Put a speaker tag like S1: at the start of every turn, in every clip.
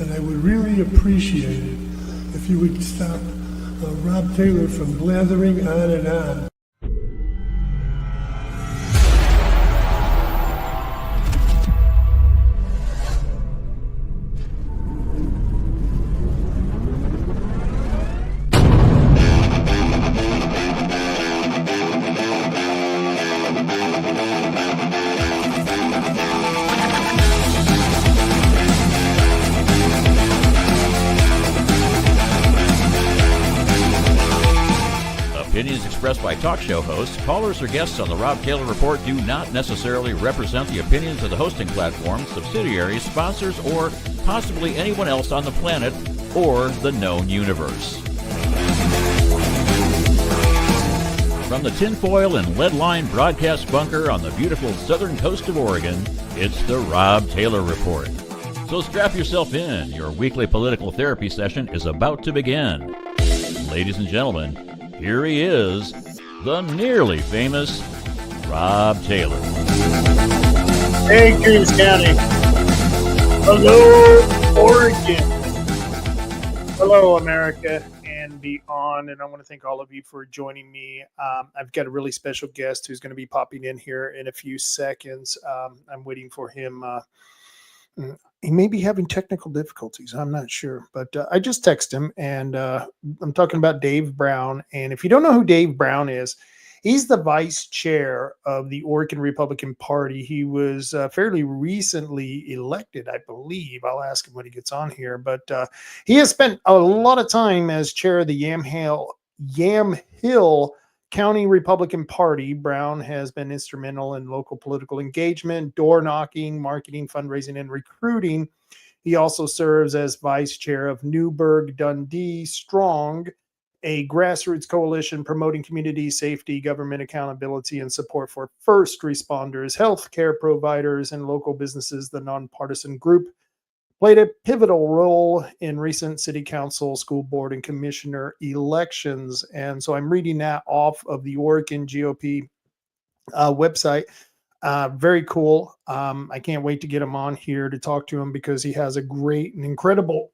S1: and I would really appreciate it if you would stop Rob Taylor from blathering on and on.
S2: Opinions expressed by talk show hosts, callers, or guests on the Rob Taylor Report do not necessarily represent the opinions of the hosting platform, subsidiaries, sponsors, or possibly anyone else on the planet or the known universe. From the tinfoil and lead-lined broadcast bunker on the beautiful southern coast of Oregon, it's the Rob Taylor Report. So strap yourself in. Your weekly political therapy session is about to begin. Ladies and gentlemen, here he is, the nearly famous Rob Taylor.
S3: Hey, Coos County. Hello, Oregon. Hello, America and beyond. And I want to thank all of you for joining me. I've got a really special guest who's going to be popping in here in a few seconds. I'm waiting for him. He may be having technical difficulties. I'm not sure, but I just texted him, and I'm talking about Dave Brown. And if you don't know who Dave Brown is, he's the vice chair of the Oregon Republican Party. He was fairly recently elected, I believe. I'll ask him when he gets on here, but he has spent a lot of time as chair of the Yamhill County Republican Party. Brown has been instrumental in local political engagement, door knocking, marketing, fundraising, and recruiting. He also serves as vice chair of Newburgh Dundee Strong, a grassroots coalition promoting community safety, government accountability, and support for first responders, healthcare providers, and local businesses. The nonpartisan group played a pivotal role in recent city council, school board, and commissioner elections. And so I'm reading that off of the Oregon GOP website. Very cool. I can't wait to get him on here to talk to him because he has a great and incredible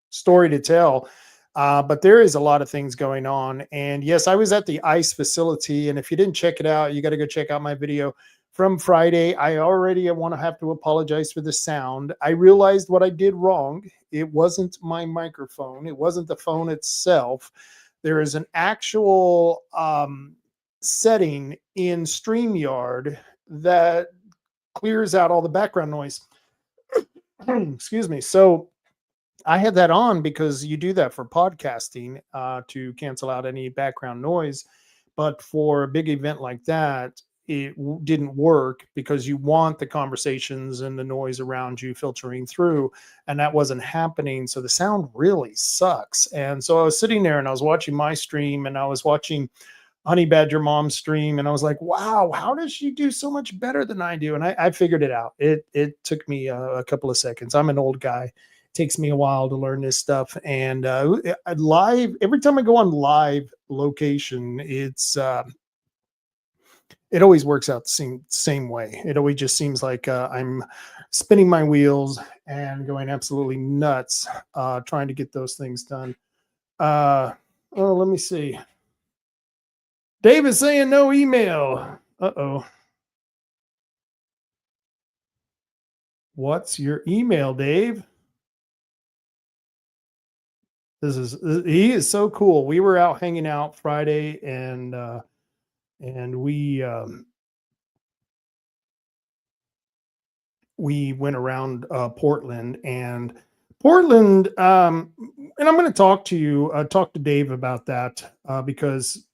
S3: story to tell. But there is a lot of things going on. And yes, I was at the Ice Facility. And if you didn't check it out, you got to go check out my video from Friday. I want to have to apologize for the sound. I realized what I did wrong. It wasn't my microphone. It wasn't the phone itself. There is an actual setting in StreamYard that clears out all the background noise. Excuse me. So I had that on because you do that for podcasting to cancel out any background noise. But for a big event like that, it didn't work because you want the conversations and the noise around you filtering through, and that wasn't happening. So the sound really sucks. And so I was sitting there and I was watching my stream and I was watching Honey Badger Mom's stream, and I was like, wow, how does she do so much better than I do? And I figured it out. It took me a couple of seconds. I'm an old guy. It takes me a while to learn this stuff. And live, every time I go on live location, it always works out the same way. It always just seems like I'm spinning my wheels and going absolutely nuts trying to get those things done. Let me see. Dave is saying no email. Uh-oh. What's your email, Dave? He is so cool. We were out hanging out Friday and we went around Portland, and and I'm going to talk to Dave about that because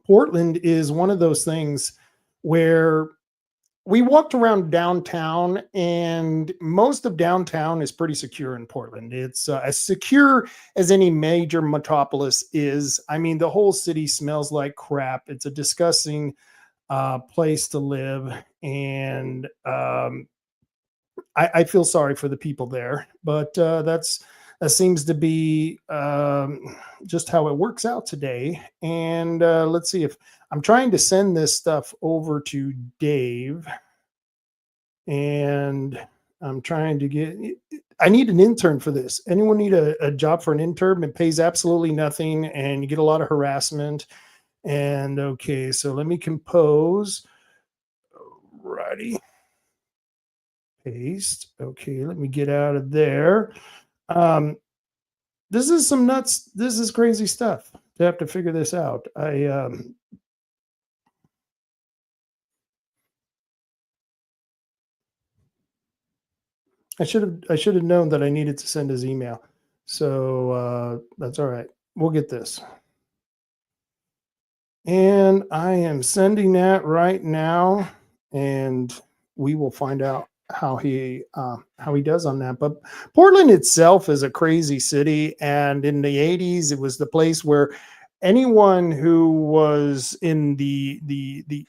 S3: Portland is one of those things where we walked around downtown, and most of downtown is pretty secure in Portland. It's as secure as any major metropolis is. I mean, the whole city smells like crap. It's a disgusting place to live. And I feel sorry for the people there, but that seems to be just how it works out today. And let's see, if I'm trying to send this stuff over to Dave, and I'm trying to get, I need an intern for this. Anyone need a job for an intern? It pays absolutely nothing and you get a lot of harassment. And okay, so let me compose. Righty. Paste. Okay, let me get out of there. This is some nuts. This is crazy stuff to have to figure this out. I should have known that I needed to send his email. So that's all right. We'll get this. And I am sending that right now, and we will find out how he does on that. But Portland itself is a crazy city, and in the 80s, it was the place where anyone who was in the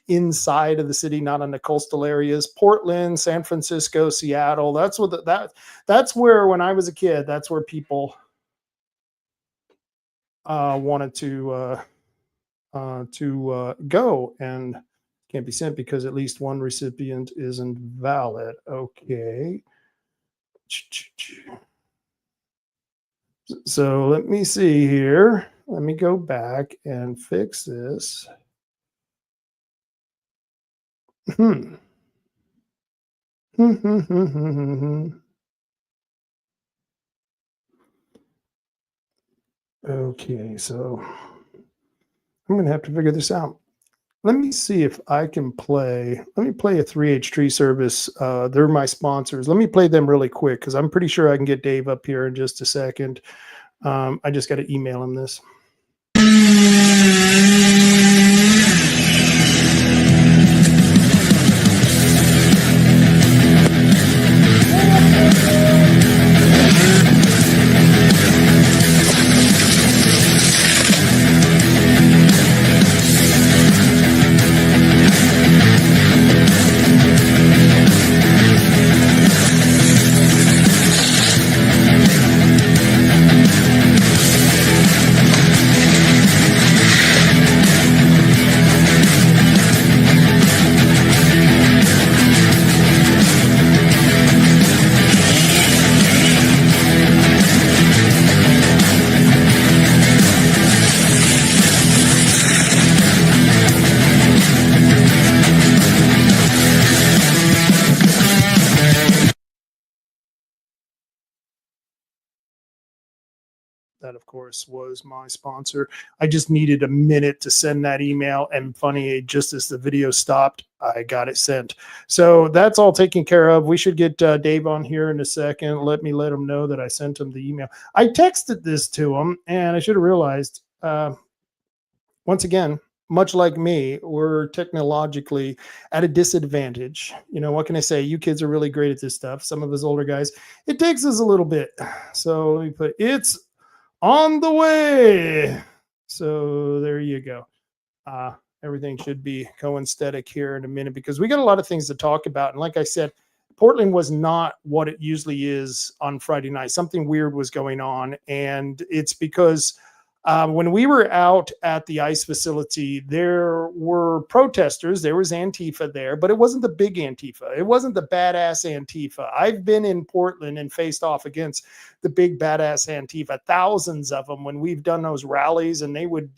S3: inside of the city, not on the coastal areas, Portland, San Francisco, Seattle, that's where, when I was a kid, that's where people wanted to go, and can't be sent because at least one recipient isn't valid. Okay. So let me see here. Let me go back and fix this. Okay, so I'm going to have to figure this out. Let me see if I can play. Let me play a 3H tree service. They're my sponsors. Let me play them really quick because I'm pretty sure I can get Dave up here in just a second. I just got to email him this. That, of course, was my sponsor. I just needed a minute to send that email. And funny, just as the video stopped, I got it sent. So that's all taken care of. We should get Dave on here in a second. Let him know that I sent him the email. I texted this to him, and I should have realized, once again, much like me, we're technologically at a disadvantage. You know, what can I say? You kids are really great at this stuff. Some of us older guys, it takes us a little bit. So let me put, it's on the way. So there you go. Everything should be coinstatic here in a minute because we got a lot of things to talk about. And like I said, Portland was not what it usually is on Friday night. Something weird was going on. And it's because when we were out at the Ice Facility, there were protesters. There was Antifa there, but it wasn't the big Antifa. It wasn't the badass Antifa. I've been in Portland and faced off against the big badass Antifa, thousands of them when we've done those rallies, and there would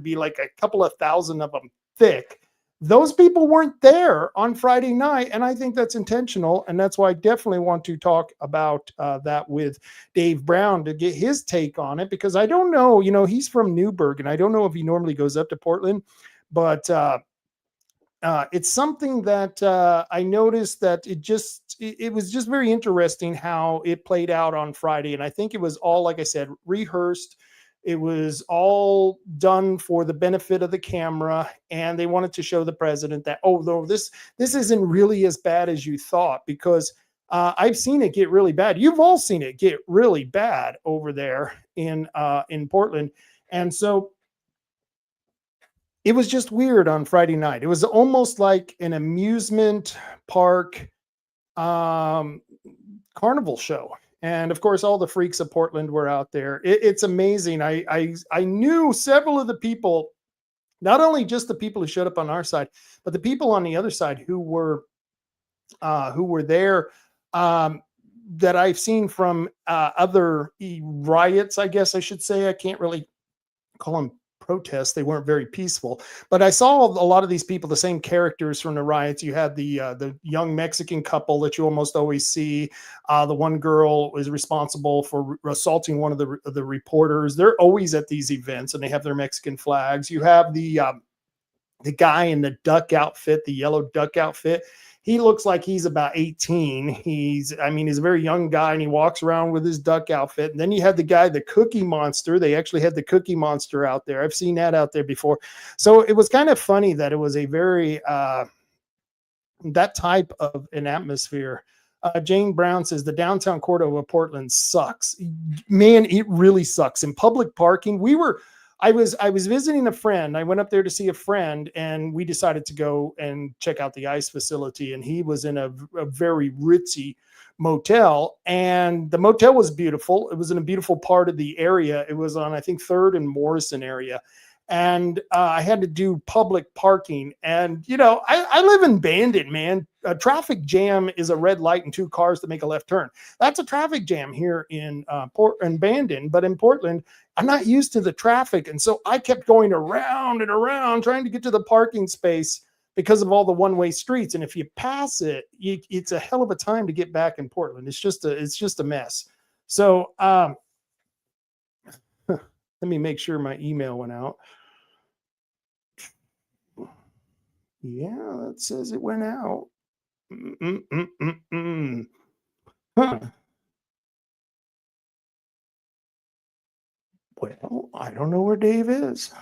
S3: be like a couple of thousand of them thick. Those people weren't there on Friday night, and I think that's intentional, and that's why I definitely want to talk about that with Dave Brown to get his take on it, because I don't know, he's from Newburgh, and I don't know if he normally goes up to Portland, but it's something that I noticed that it was just very interesting how it played out on Friday, and I think it was all, like I said, rehearsed. It was all done for the benefit of the camera, and they wanted to show the president that, oh, no, this isn't really as bad as you thought, because I've seen it get really bad. You've all seen it get really bad over there in Portland. And so it was just weird on Friday night. It was almost like an amusement park carnival show. And of course, all the freaks of Portland were out there. It's amazing. I knew several of the people, not only just the people who showed up on our side, but the people on the other side who were there that I've seen from other riots, I guess I should say. I can't really call them protests. They weren't very peaceful, but I saw a lot of these people, the same characters from the riots. You had the young Mexican couple that you almost always see. The one girl is responsible for assaulting one of the reporters. They're always at these events, and they have their Mexican flags. You have the guy in the duck outfit, the yellow duck outfit. He looks like he's about 18. He's a very young guy, and he walks around with his duck outfit. And then you have the guy, the Cookie Monster. They actually had the Cookie Monster out there. I've seen that out there before. So it was kind of funny that it was a very, that type of an atmosphere. Jane Brown says the downtown corridor of Portland sucks. Man, it really sucks. In public parking, I was visiting a friend. I went up there to see a friend, and we decided to go and check out the Ice Facility. And he was in a very ritzy motel, and the motel was beautiful. It was in a beautiful part of the area. It was on, I think, 3rd and Morrison area. And I had to do public parking. And, I live in Bandon, man. A traffic jam is a red light and 2 cars that make a left turn. That's a traffic jam here in Bandon. But in Portland, I'm not used to the traffic. And so I kept going around and around trying to get to the parking space because of all the one-way streets. And if you pass it, it's a hell of a time to get back in Portland. It's just a mess. So let me make sure my email went out. Yeah, that says it went out. Huh. Well, I don't know where Dave is.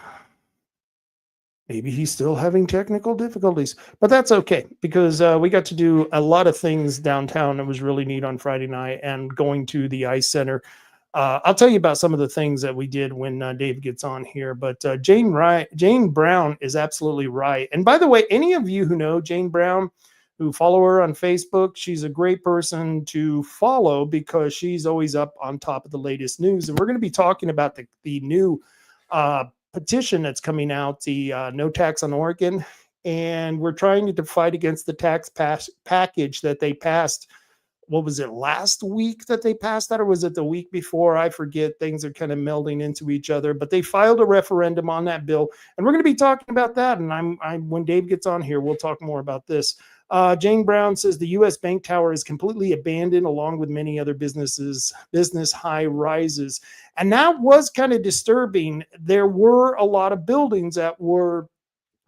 S3: Maybe he's still having technical difficulties, but that's okay because we got to do a lot of things downtown that was really neat on Friday night, and going to the Ice Center. I'll tell you about some of the things that we did when Dave gets on here. But Jane Brown is absolutely right. And by the way, any of you who know Jane Brown, who follow her on Facebook, she's a great person to follow because she's always up on top of the latest news. And we're going to be talking about the new petition that's coming out, the No Tax on Oregon. And we're trying to fight against the tax package that they passed. What was it, last week that they passed that, or was it the week before? I forget. Things are kind of melding into each other, but they filed a referendum on that bill, and we're going to be talking about that. And when Dave gets on here, we'll talk more about this. Jane Brown says the U.S. Bank Tower is completely abandoned, along with many other business high rises, and that was kind of disturbing. There were a lot of buildings that were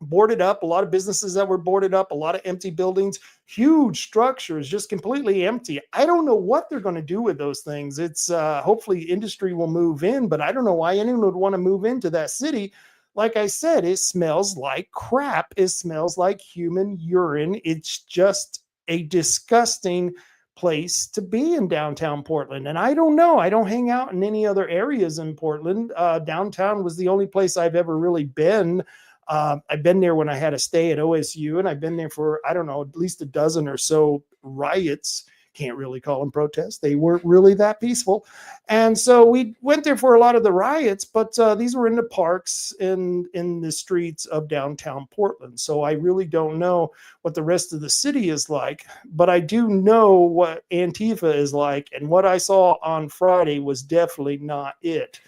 S3: boarded up, a lot of businesses that were boarded up, a lot of empty buildings, huge structures, just completely empty. I don't know what they're going to do with those things. It's hopefully industry will move in, but I don't know why anyone would want to move into that city. Like I said, it smells like crap. It smells like human urine. It's just a disgusting place to be in downtown Portland. And I don't know. I don't hang out in any other areas in Portland. Downtown was the only place I've ever really been. I've been there when I had a stay at OSU, and I've been there for, I don't know, at least a dozen or so riots. Can't really call them protests. They weren't really that peaceful. And so we went there for a lot of the riots, but these were in the parks in the streets of downtown Portland. So I really don't know what the rest of the city is like, but I do know what Antifa is like. And what I saw on Friday was definitely not it.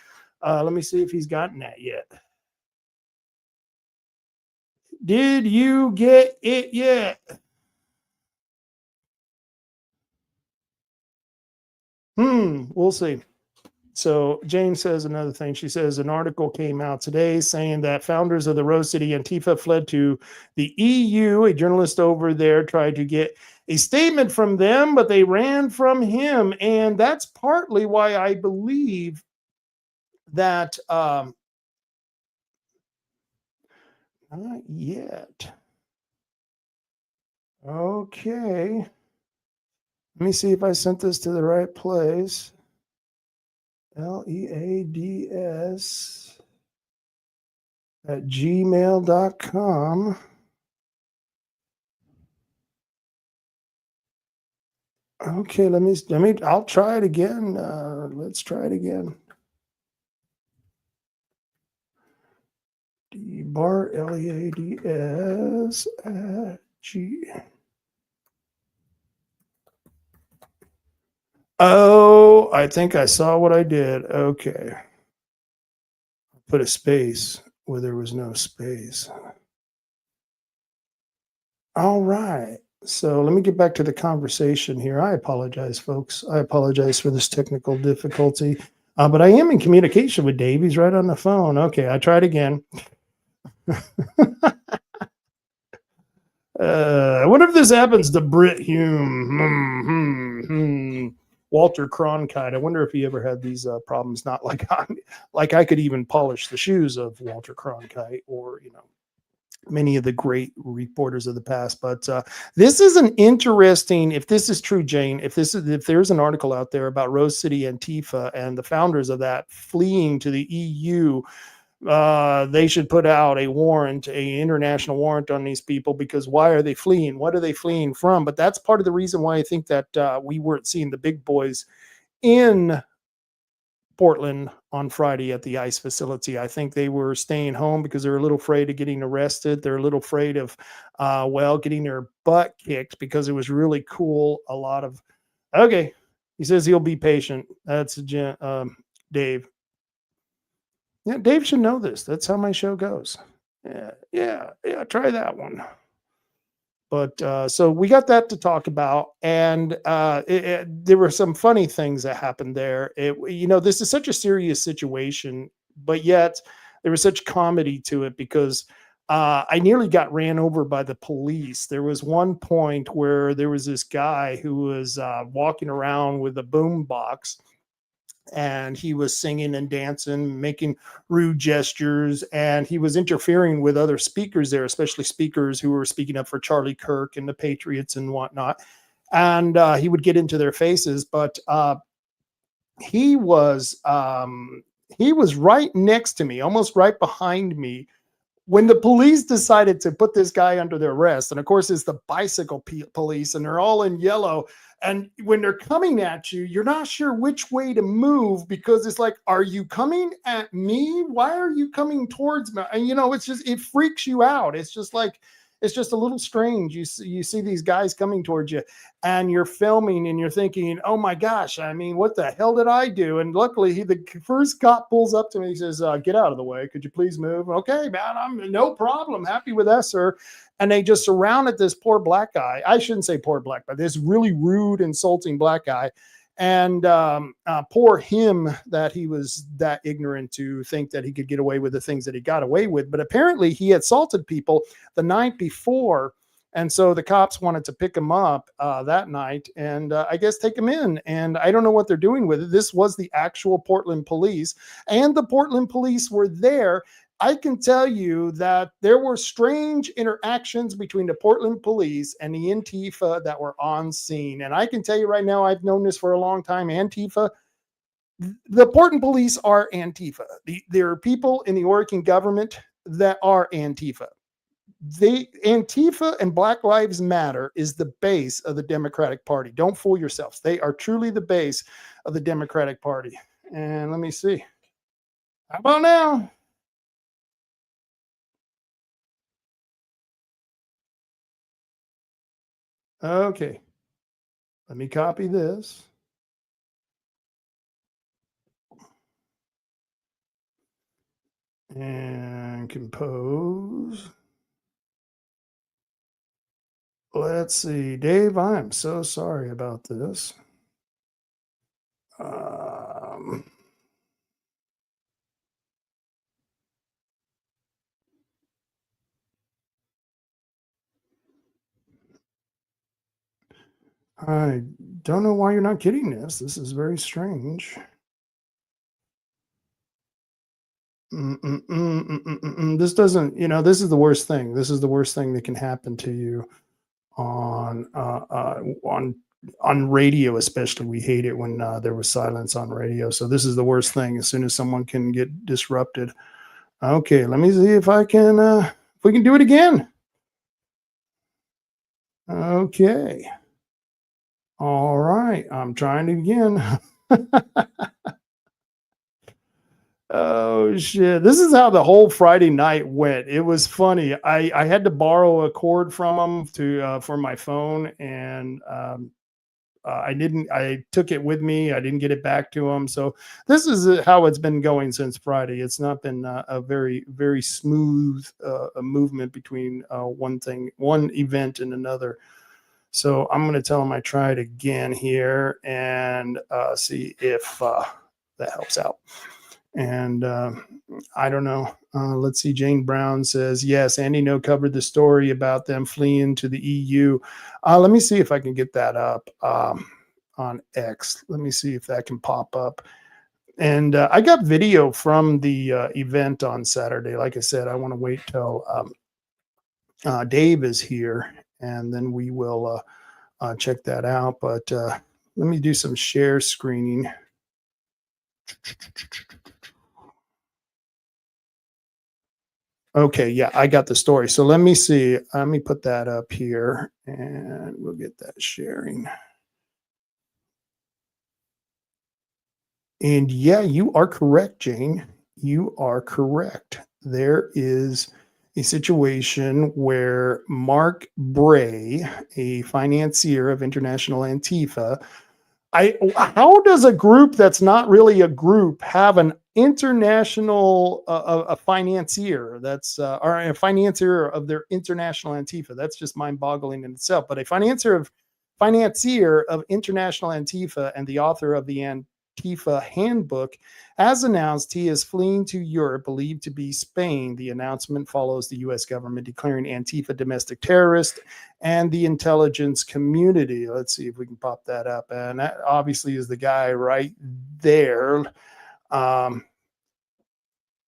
S3: Let me see if he's gotten that yet. Did you get it yet? We'll see. So Jane says another thing. She says an article came out today saying that founders of the Rose City Antifa fled to the EU. A journalist over there tried to get a statement from them, but they ran from him. And that's partly why I believe that not yet. Okay. Let me see if I sent this to the right place. LEADS at gmail.com. Okay, I'll try it again. Let's try it again. Bar LEADS at G. Oh, I think I saw what I did. Okay. Put a space where there was no space. All right. So let me get back to the conversation here. I apologize, folks. I apologize for this technical difficulty. But I am in communication with Dave. He's right on the phone. Okay, I tried again. I wonder if this happens to Britt Hume. Walter Cronkite. I wonder if he ever had these problems. Not like I could even polish the shoes of Walter Cronkite, or many of the great reporters of the past. But this is an interesting. If this is true, Jane, if there's an article out there about Rose City Antifa and the founders of that fleeing to the EU. They should put out a warrant, a international warrant on these people, because why are they fleeing? What are they fleeing from? But that's part of the reason why I think that we weren't seeing the big boys in Portland on Friday at the Ice Facility. I think they were staying home because they're a little afraid of getting arrested. They're a little afraid of, getting their butt kicked, because it was really cool. Okay. He says he'll be patient. That's Dave. Yeah, Dave should know this. That's how my show goes. Yeah. Try that one. But so we got that to talk about, and there were some funny things that happened there. This is such a serious situation, but yet there was such comedy to it, because I nearly got ran over by the police. There was one point where there was this guy who was walking around with a boom box, and he was singing and dancing, making rude gestures, and he was interfering with other speakers there, especially speakers who were speaking up for Charlie Kirk and the Patriots and whatnot. And he would get into their faces, but he was right next to me, almost right behind me, when the police decided to put this guy under their arrest. And of course, it's the bicycle police, and they're all in yellow. And when they're coming at you, you're not sure which way to move, because it's like, are you coming at me? Why are you coming towards me? And it freaks you out. It's just a little strange. You see these guys coming towards you, and you're filming, and you're thinking, oh my gosh, I mean, what the hell did I do? And luckily, the first cop pulls up to me. He says, get out of the way. Could you please move? Okay, man, I'm no problem. Happy with that, sir. And they just surrounded this poor black guy. I shouldn't say poor black, but this really rude, insulting black guy. And poor him that he was that ignorant to think that he could get away with the things that he got away with. But apparently he assaulted people the night before. And so the cops wanted to pick him up that night and I guess take him in. And I don't know what they're doing with it. This was the actual Portland police, and the Portland police were there. I can tell you that there were strange interactions between the Portland police and the Antifa that were on scene. And I can tell you right now, I've known this for a long time. Antifa, the Portland police are Antifa. There are people in the Oregon government that are Antifa. Antifa and Black Lives Matter is the base of the Democratic Party. Don't fool yourselves. They are truly the base of the Democratic Party. And let me see. How about now? Okay, let me copy this. And compose. Let's see, Dave, I'm so sorry about this. I don't know why you're not getting this. This is very strange. This doesn't, this is the worst thing. This is the worst thing that can happen to you on radio, especially. We hate it when there was silence on radio. So this is the worst thing. As soon as someone can get disrupted. Okay, let me see if we can do it again. Okay. All right, I'm trying it again. Oh shit! This is how the whole Friday night went. It was funny. I had to borrow a cord from him for my phone, and I took it with me. I didn't get it back to him. So this is how it's been going since Friday. It's not been a very, very smooth movement between one event and another. So I'm going to tell him I tried again here and see if that helps out. And I don't know. Let's see. Jane Brown says, yes, Andy No covered the story about them fleeing to the EU. Let me see if I can get that up on X. Let me see if that can pop up. And I got video from the event on Saturday. Like I said, I want to wait till Dave is here, and then we will check that out. But let me do some share screening. Okay, yeah, I got the story. So let me see. Let me put that up here and we'll get that sharing. And yeah, you are correct, Jane. You are correct. There is a situation where Mark Bray, a financier of International Antifa, how does a group that's not really a group have an international a financier that's or a financier of their International Antifa? That's just mind-boggling in itself. But a financier of International Antifa and the author of the Antifa Handbook has announced he is fleeing to Europe, believed to be Spain. The announcement follows the U.S. government declaring Antifa domestic terrorist and the intelligence community. Let's see if we can pop that up. And that obviously is the guy right there.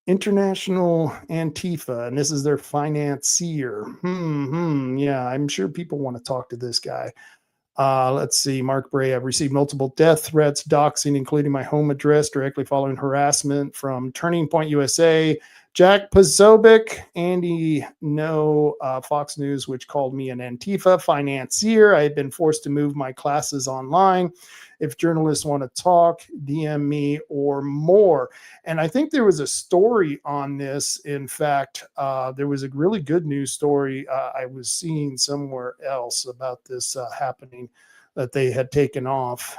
S3: International Antifa, and this is their financier. Yeah, I'm sure people want to talk to this guy. Let's see, Mark Bray, I've received multiple death threats, doxing, including my home address, directly following harassment from Turning Point USA, Jack Posobiec, Andy No, Fox News, which called me an Antifa financier. I had been forced to move my classes online. If journalists want to talk, DM me or more. And I think there was a story on this. In fact, there was a really good news story I was seeing somewhere else about this happening, that they had taken off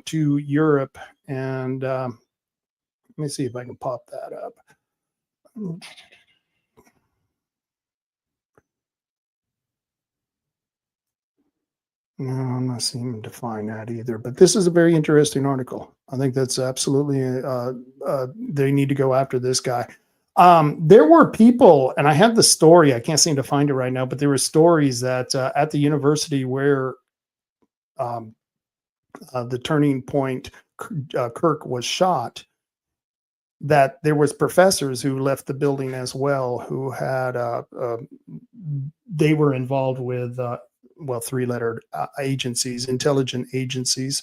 S3: to Europe. And let me see if I can pop that up. No, I'm not seeming to find that either. But this is a very interesting article. I think that's absolutely, they need to go after this guy. There were people, and I have the story, I can't seem to find it right now, but there were stories that at the university where the Turning Point Kirk was shot, that there was professors who left the building as well, who had, they were involved with, three-lettered agencies, intelligent agencies.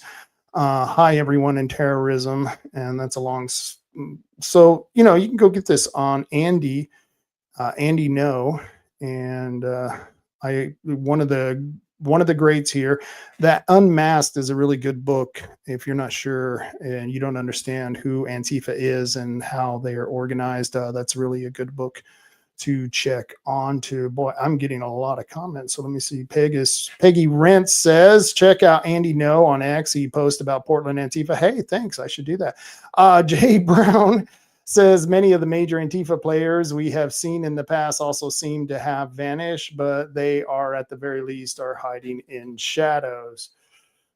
S3: Hi, everyone in terrorism. And that's a long, so, you can go get this on Andy No. And one of the greats here. That Unmasked is a really good book if you're not sure and you don't understand who Antifa is and how they are organized. That's really a good book to check on to. Boy, I'm getting a lot of comments. So let me see. Peggy Rent says, check out Andy No on X. He posts about Portland Antifa. Hey, thanks. I should do that. Jay Brown says, many of the major Antifa players we have seen in the past also seem to have vanished, but they are at the very least are hiding in shadows.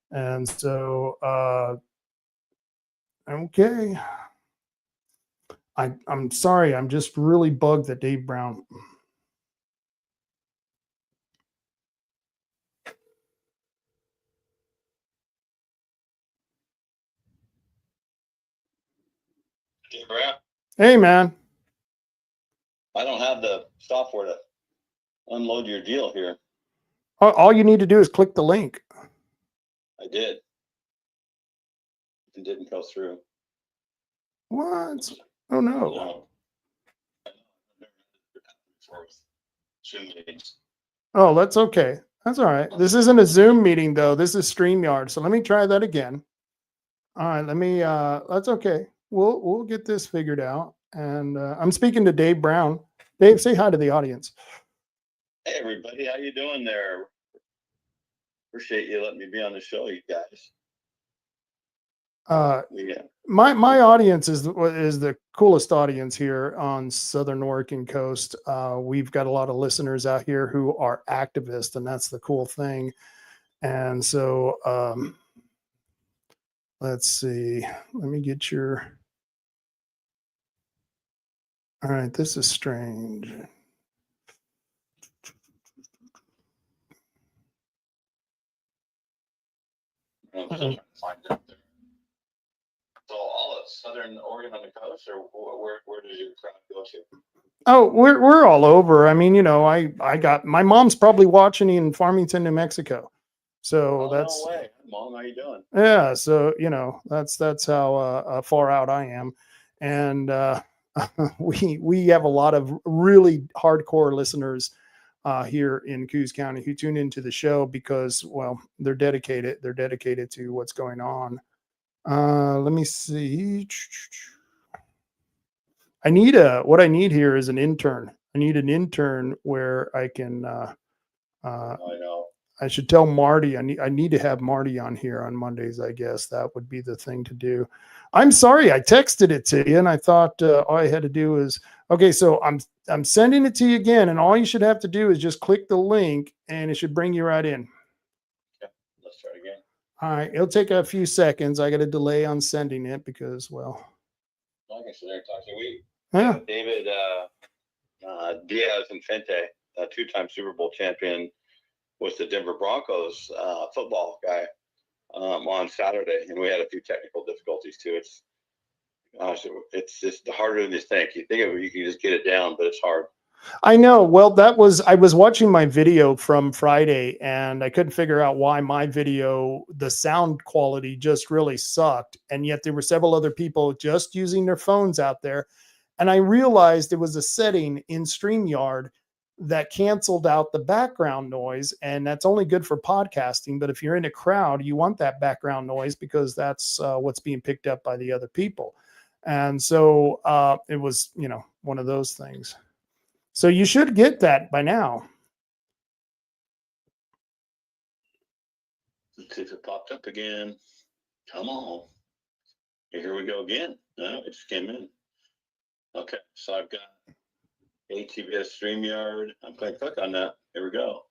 S3: And so, okay. I'm sorry. I'm just really bugged that Dave Brown.
S4: Hey, Brad.
S3: Hey, man.
S4: I don't have the software to unload your deal here.
S3: All you need to do is click the link.
S4: I did. It didn't go through.
S3: What? Oh, no. Oh, that's okay. That's all right. This isn't a Zoom meeting, though. This is StreamYard. So let me try that again. All right. That's okay. We'll get this figured out. And I'm speaking to Dave Brown. Dave, say hi to the audience.
S4: Hey, everybody. How you doing there? Appreciate you letting me be on the show, you guys. Yeah.
S3: My audience is the coolest audience here on Southern Oregon coast. We've got a lot of listeners out here who are activists, and that's the cool thing. And so, let's see. Let me get your. All right, this is strange.
S4: I'm still trying to find it there. So all of Southern Oregon on the coast, or where does your crowd go to?
S3: Oh, we're all over. I mean, I got my mom's probably watching in Farmington, New Mexico. So that's
S4: no way. Mom, how you doing?
S3: yeah. So that's how far out I am, and we have a lot of really hardcore listeners here in Coos County who tune into the show because, well, they're dedicated. They're dedicated to what's going on. Let me see. What I need here is an intern. I need an intern where I can.
S4: I know.
S3: I should tell Marty. I need to have Marty on here on Mondays. I guess that would be the thing to do. I'm sorry, I texted it to you, and I thought all I had to do is okay. So I'm sending it to you again, and all you should have to do is just click the link, and it should bring you right in.
S4: Okay, let's try again.
S3: All right, it'll take a few seconds. I got a delay on sending it because, well,
S4: I can sit there and talk to you.
S3: yeah.
S4: David Diaz Infante, a two-time Super Bowl champion, was the Denver Broncos football guy on Saturday, and we had a few technical difficulties too. It's just harder than you think. You think you can just get it down, but it's hard.
S3: I know. Well, I was watching my video from Friday and I couldn't figure out why my video, the sound quality just really sucked. And yet there were several other people just using their phones out there. And I realized there was a setting in StreamYard that canceled out the background noise. And that's only good for podcasting. But if you're in a crowd, you want that background noise because that's what's being picked up by the other people. And so it was, one of those things. So you should get that by now.
S4: Let's see if it popped up again. Come on. Here we go again. No, it just came in. Okay, so I've got ATVS StreamYard. I'm going to click on that. Here we go.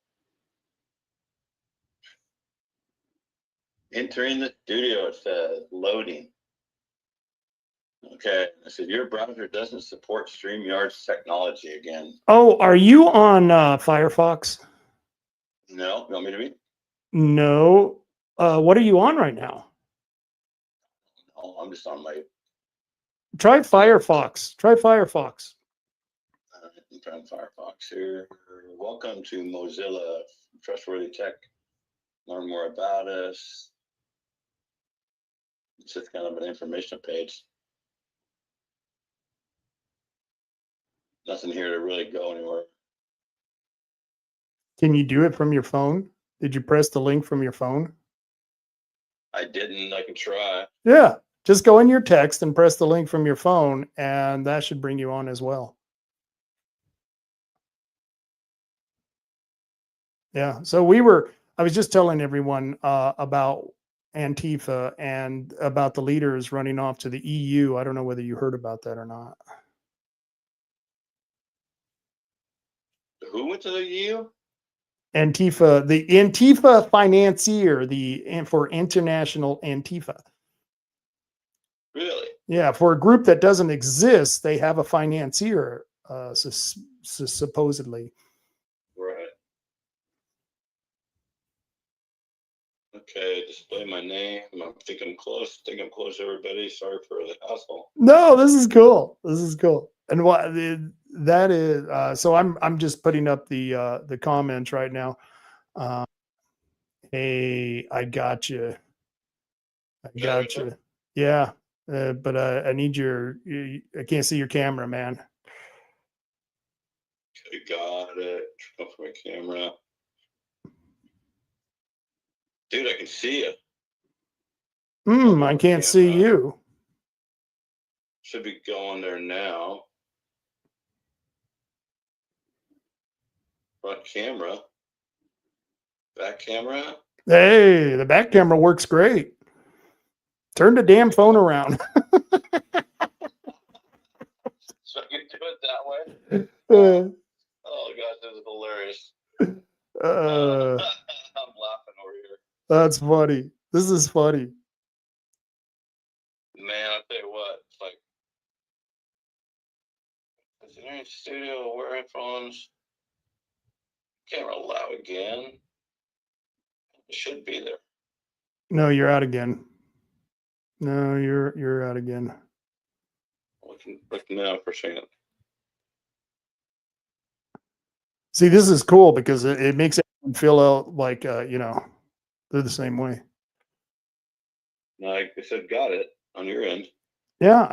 S4: Entering the studio, it says loading. Okay, I said your browser doesn't support StreamYard's technology again.
S3: Oh, are you on Firefox?
S4: No, you want me to be?
S3: No. What are you on right now?
S4: No, I'm just on my.
S3: Try Firefox. Try Firefox.
S4: I'm trying Firefox here. Welcome to Mozilla Trustworthy Tech. Learn more about us. It's just kind of an information page. Nothing here to really go anywhere.
S3: Can you do it from your phone? Did you press the link from your phone?
S4: I didn't. I can try.
S3: Yeah. Just go in your text and press the link from your phone, and that should bring you on as well. Yeah. So I was just telling everyone about Antifa and about the leaders running off to the EU. I don't know whether you heard about that or not.
S4: Who went to the EU?
S3: Antifa, the Antifa financier, for international Antifa.
S4: Really?
S3: Yeah, for a group that doesn't exist, they have a financier, supposedly.
S4: Right. Okay, display my name. I think I'm close. Everybody. Sorry for the hassle.
S3: No, this is cool. This is cool. And what that is, so I'm just putting up the comments right now. Hey, I got you. I got you. Yeah, but I need I can't see your camera, man.
S4: Okay, got it. Turn off my camera. Dude, I can see you.
S3: I can't see you.
S4: Should be going there now. Front camera. Back camera.
S3: Hey, the back camera works great. Turn the damn phone around.
S4: So you do it that way? Oh gosh, this is hilarious. I'm laughing over here.
S3: That's funny. This is funny.
S4: Man, I'll tell you what, it's like, is it in studio wearing phones? Camera allow again. It should be there.
S3: No, you're out again. No, you're out again.
S4: Look now for a second.
S3: See, this is cool because it makes everyone feel like they're the same way.
S4: No, I said got it on your end.
S3: Yeah,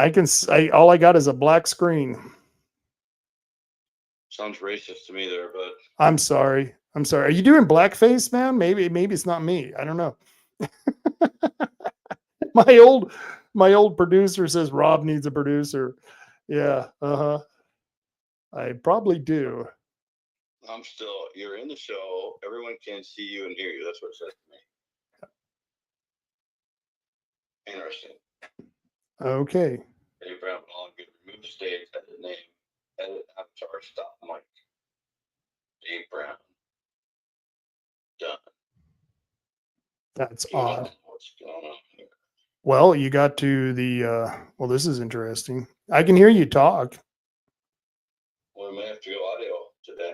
S3: all I got is a black screen.
S4: Sounds racist to me there, but
S3: I'm sorry. Are you doing blackface, man? Maybe it's not me. I don't know. My old producer says Rob needs a producer. Yeah, I probably do.
S4: you're in the show. Everyone can see you and hear you. That's what it says to me. Interesting.
S3: Okay.
S4: Dave Brown, all good. Remove the stage, edit the name, edit avatar, stop mic. Dave Brown. Done.
S3: That's odd.
S4: What's going on here?
S3: Well, you got to the well, this is interesting. I can hear you talk.
S4: Well, we may have to go audio today.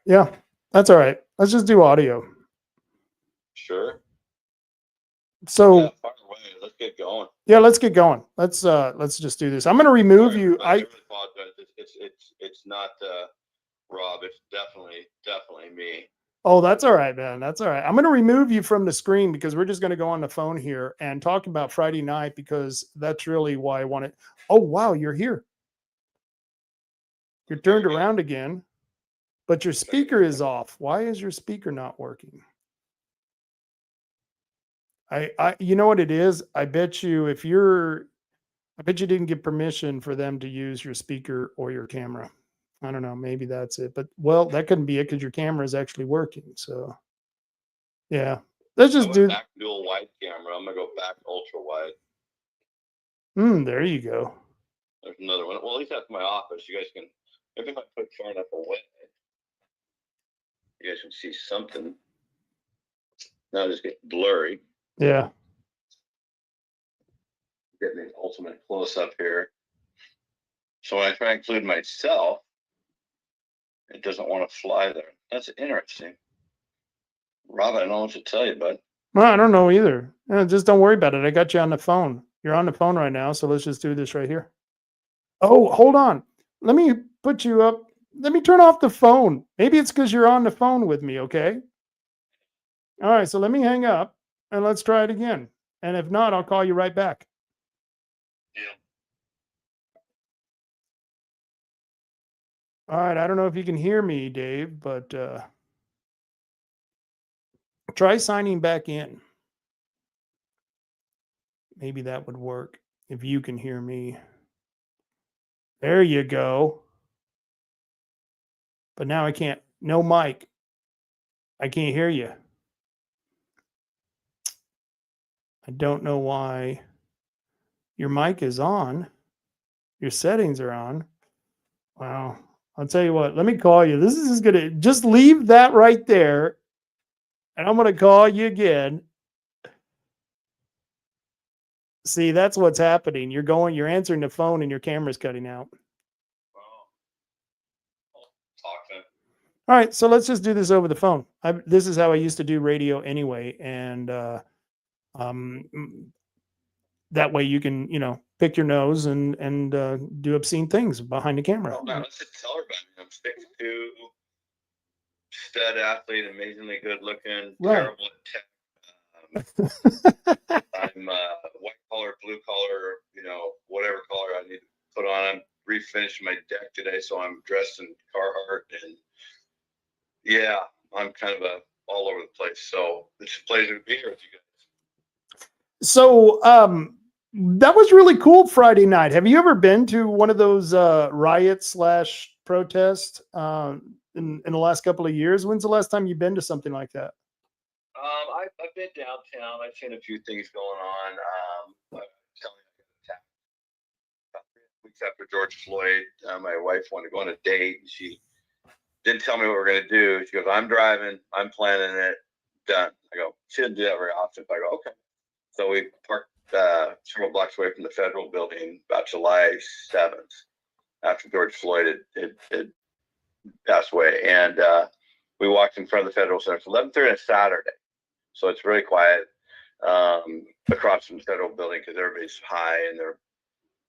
S3: Yeah, that's all right. Let's just do audio.
S4: Sure.
S3: So
S4: Yeah, fire away. Let's get going.
S3: yeah, let's get going. Let's just do this. I'm going to remove you.
S4: I really apologize. It's not Rob. It's definitely me.
S3: Oh, that's all right, man. That's all right. I'm going to remove you from the screen because we're just going to go on the phone here and talk about Friday night because that's really why I want it. Oh, wow, you're here. You're turned around again, but your speaker is off. Why is your speaker not working? You know what it is? I bet you didn't get permission for them to use your speaker or your camera. I don't know. Maybe that's it. But well, that couldn't be it because your camera is actually working. So yeah, let's just do
S4: back dual wide camera. I'm gonna go back ultra wide.
S3: There you go.
S4: There's another one. Well, at least that's my office. You guys can, maybe if I put far enough away, you guys can see something. Now just get blurry.
S3: Yeah.
S4: Get me an ultimate close up here. So when I try to include myself, it doesn't want to fly there. That's interesting. Rob, I don't know what to tell you, bud.
S3: Well, I don't know either. Just don't worry about it. I got you on the phone. You're on the phone right now. So let's just do this right here. Oh, hold on. Let me put you up. Let me turn off the phone. Maybe it's because you're on the phone with me. Okay. All right. So let me hang up and let's try it again. And if not, I'll call you right back.
S4: Yeah.
S3: All right. I don't know if you can hear me, Dave, but try signing back in. Maybe that would work if you can hear me. There you go. But now I can't. No mic. I can't hear you. I don't know why. Your mic is on. Your settings are on. Wow. I'll tell you what. Let me call you. This is going to just leave that right there. And I'm going to call you again. See, that's what's happening. You're answering the phone and your camera's cutting out. All right, so let's just do this over the phone. This is how I used to do radio anyway, and that way you can, pick your nose and do obscene things behind the camera.
S4: Oh, man, let's just tell everybody I'm 6'2", stud athlete, amazingly good looking,
S3: Right.
S4: terrible at tech. I'm white collar, blue collar, whatever color I need to put on. I'm refinishing my deck today, so I'm dressed in Carhartt, and yeah, I'm kind of all over the place. So it's a pleasure to be here with you guys.
S3: So that was really cool Friday night. Have you ever been to one of those riots / protests in the last couple of years? When's the last time you've been to something like that?
S4: I I've been downtown. I've seen a few things going on. I'm telling you, I got attacked about 3 weeks after George Floyd. My wife wanted to go on a date, and she didn't tell me what we were going to do. She goes, "I'm driving. I'm planning it. Done." I go, "She didn't do that very often." I go, "Okay." So we parked several blocks away from the federal building about July 7th, after George Floyd had passed away, and we walked in front of the Federal Center. It's 11:30 on Saturday, so it's really quiet across from the Federal Building because everybody's high and they're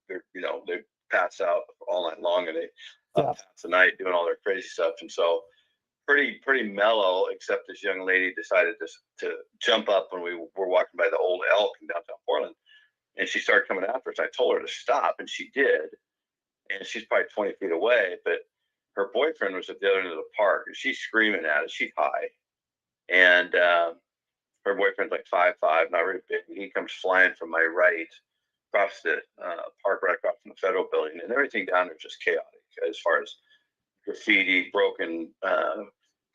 S4: they pass out all night long, and they pass the night doing all their crazy stuff. And so pretty mellow, except this young lady decided to jump up when we were walking by the old Elk in downtown Portland, and she started coming after us. I told her to stop, and she did. And she's probably 20 feet away, but her boyfriend was at the other end of the park, and she's screaming at us. She's high, and her boyfriend's like 5'5", not very big. He comes flying from my right across the park, right across from the Federal Building, and everything down there is just chaotic as far as graffiti, broken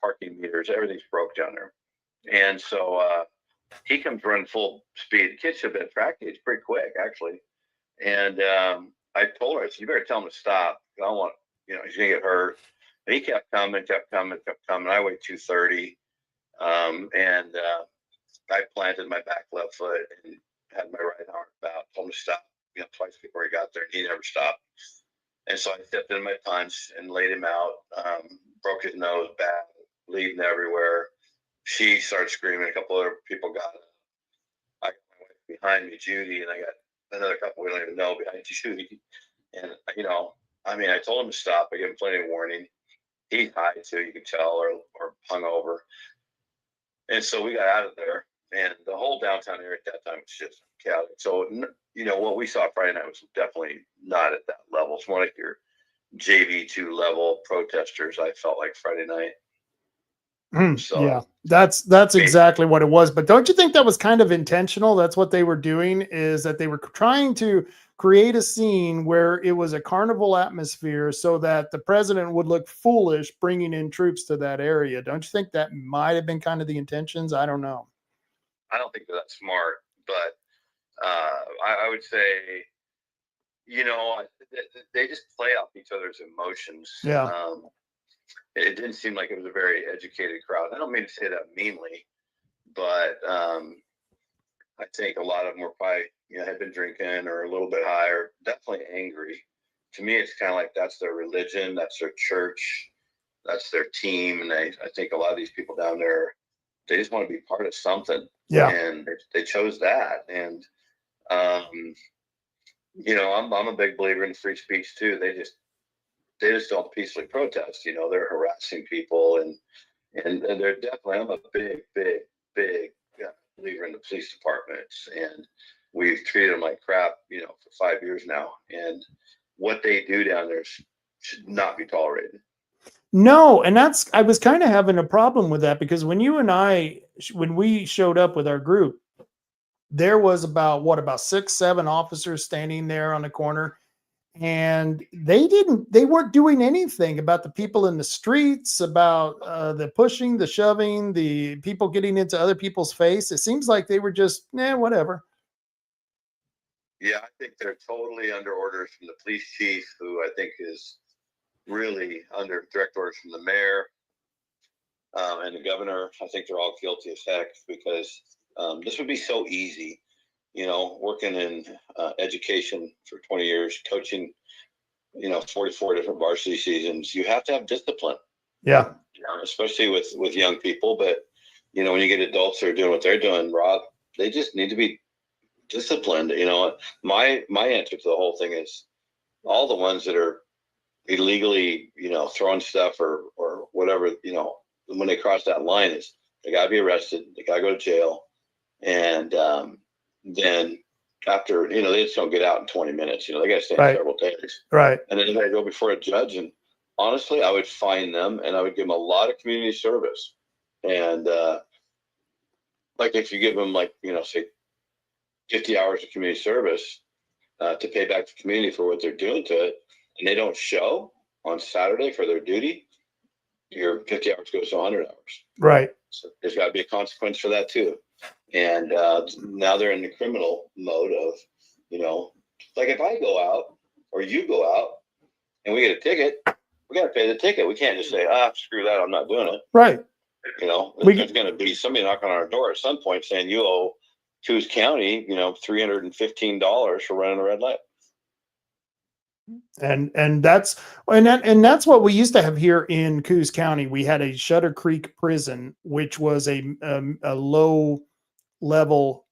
S4: parking meters, everything's broke down there. And so he comes running full speed. The kid should have been tracked. It's pretty quick, actually. And I told her, I said, "You better tell him to stop. I don't want, he's gonna get hurt." And he kept coming. I weighed 230, and I planted my back left foot and had my right arm about. Told him to stop, twice before he got there, and he never stopped. And so I stepped in my punch and laid him out. Broke his nose bad, bleeding everywhere. She started screaming. A couple other people got it. I got my wife behind me, Judy, and I got another couple we don't even know behind Judy. And I told him to stop. I gave him plenty of warning. He's high too, you could tell, or hungover. And so we got out of there, and the whole downtown area at that time was just chaotic. So what we saw Friday night was definitely not at that level. It's more like your JV2 level protesters, I felt like Friday night. So
S3: yeah, that's exactly what it was. But don't you think that was kind of intentional? That's what they were doing, is that they were trying to create a scene where it was a carnival atmosphere so that the president would look foolish bringing in troops to that area. Don't you think that might have been kind of the intentions? I don't know.
S4: I don't think that's smart, but I would say, they just play off each other's emotions.
S3: Yeah.
S4: It didn't seem like it was a very educated crowd. I don't mean to say that meanly, but I think a lot of them were probably, had been drinking or a little bit high, or definitely angry. To me, it's kind of like that's their religion, that's their church, that's their team. And I think a lot of these people down there, they just want to be part of something.
S3: Yeah.
S4: And they chose that. And, I'm a big believer in free speech too. They just don't peacefully protest. They're harassing people, and they're definitely, I'm a big believer in the police departments, and we've treated them like crap, for 5 years now. And what they do down there should not be tolerated.
S3: No, and I was kind of having a problem with that, because when we showed up with our group, there was about 6-7 officers standing there on the corner, and they weren't doing anything about the people in the streets, about the pushing, the shoving, the people getting into other people's face. It seems like they were just, whatever.
S4: Yeah, I think they're totally under orders from the police chief, who I think is really under direct orders from the mayor and the governor. I think they're all guilty as heck, because this would be so easy, working in education for 20 years, coaching, 44 different varsity seasons. You have to have discipline.
S3: Yeah.
S4: Especially with young people. But, when you get adults that are doing what they're doing, Rob, they just need to be disciplined. My answer to the whole thing is all the ones that are illegally, throwing stuff or whatever, when they cross that line, is they got to be arrested. They got to go to jail. And then after, they just don't get out in 20 minutes. They got to stay several days.
S3: Right.
S4: And then they got to go before a judge. And honestly, I would fine them, and I would give them a lot of community service. And like if you give them say 50 hours of community service to pay back the community for what they're doing to it, and they don't show on Saturday for their duty, your 50 hours goes to 100 hours.
S3: Right.
S4: So there's got to be a consequence for that too. And now they're in the criminal mode of, like if I go out or you go out and we get a ticket, we got to pay the ticket. We can't just say, screw that, I'm not doing it.
S3: Right.
S4: There's going to be somebody knocking on our door at some point saying you owe Coos County, $315 for running a red light.
S3: And that's what we used to have here in Coos County. We had a Shutter Creek prison, which was a low level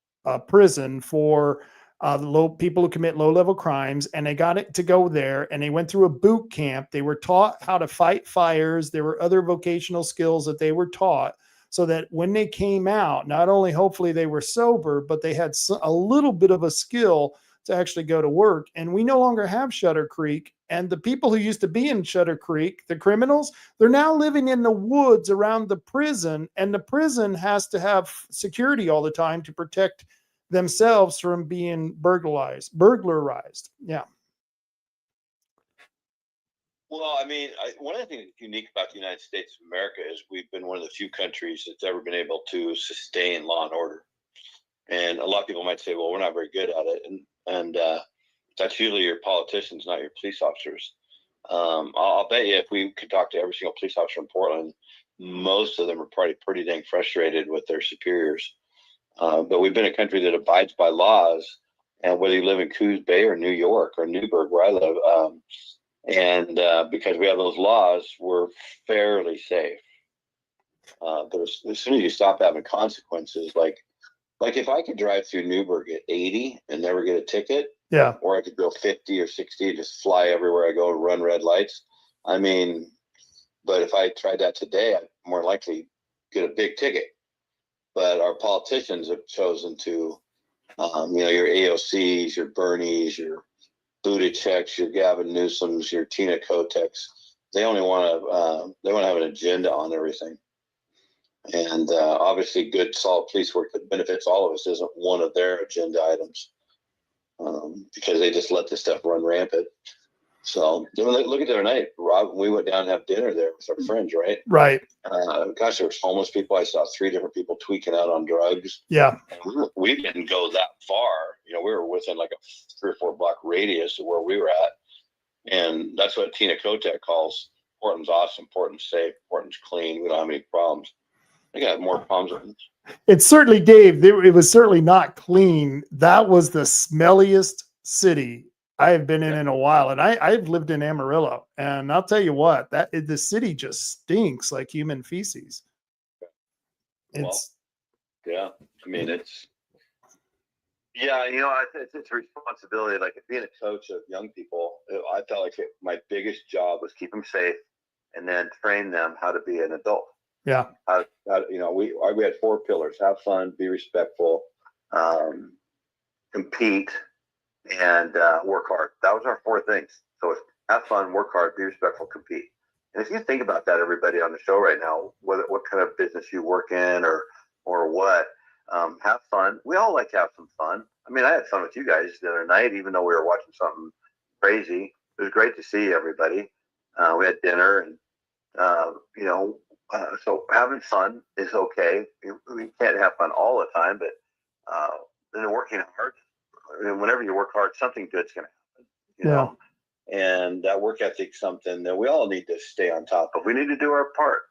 S3: prison for low people who commit low level crimes, and they got it to go there, and they went through a boot camp. They were taught how to fight fires. There were other vocational skills that they were taught, so that when they came out, not only hopefully they were sober, but they had a little bit of a skill to actually go to work. And we no longer have Shutter Creek. And the people who used to be in Shutter Creek, the criminals, they're now living in the woods around the prison, and the prison has to have security all the time to protect themselves from being burglarized. Yeah.
S4: Well, one of the things that's unique about the United States of America is we've been one of the few countries that's ever been able to sustain law and order. And a lot of people might say, well, we're not very good at it. And that's usually your politicians, not your police officers. I'll bet you if we could talk to every single police officer in Portland, most of them are probably pretty dang frustrated with their superiors. But we've been a country that abides by laws. And whether you live in Coos Bay or New York or Newburgh, where I live, because we have those laws, we're fairly safe. But as soon as you stop having consequences, like if I could drive through Newburgh at 80 and never get a ticket,
S3: yeah,
S4: or I could go 50 or 60, just fly everywhere I go and run red lights. But if I tried that today, I'd more likely get a big ticket. But our politicians have chosen to, your AOCs, your Bernies, your Buttigieg, your Gavin Newsoms, your Tina Kotex, they only want to have an agenda on everything. And obviously good, solid police work that benefits all of us isn't one of their agenda items, because they just let this stuff run rampant. So look at the other night, Rob, we went down and have dinner there with our friends, right?
S3: Right.
S4: Gosh, there was homeless people. I saw 3 different people tweaking out on drugs.
S3: Yeah.
S4: And we didn't go that far. We were within like a 3 or 4 block radius of where we were at. And that's what Tina Kotek calls Portland's awesome, Portland's safe, Portland's clean. We don't have any problems. I got more problems.
S3: It's certainly, Dave, it was certainly not clean. That was the smelliest city I have been in a while. And I've lived in Amarillo, and I'll tell you what, the city just stinks like human feces. It's
S4: it's a responsibility. Like being a coach of young people, I felt like my biggest job was keep them safe and then train them how to be an adult.
S3: Yeah.
S4: We had 4 pillars: have fun, be respectful, compete, and work hard. That was our 4 things. So it's have fun, work hard, be respectful, compete. And if you think about that, everybody on the show right now, what kind of business you work in or what, have fun. We all like to have some fun. I had fun with you guys the other night, even though we were watching something crazy. It was great to see everybody. We had dinner, and so having fun is okay. We can't have fun all the time, but then working hard. Whenever you work hard, something good's going to happen. And that work ethic is something that we all need to stay on top of. We need to do our part,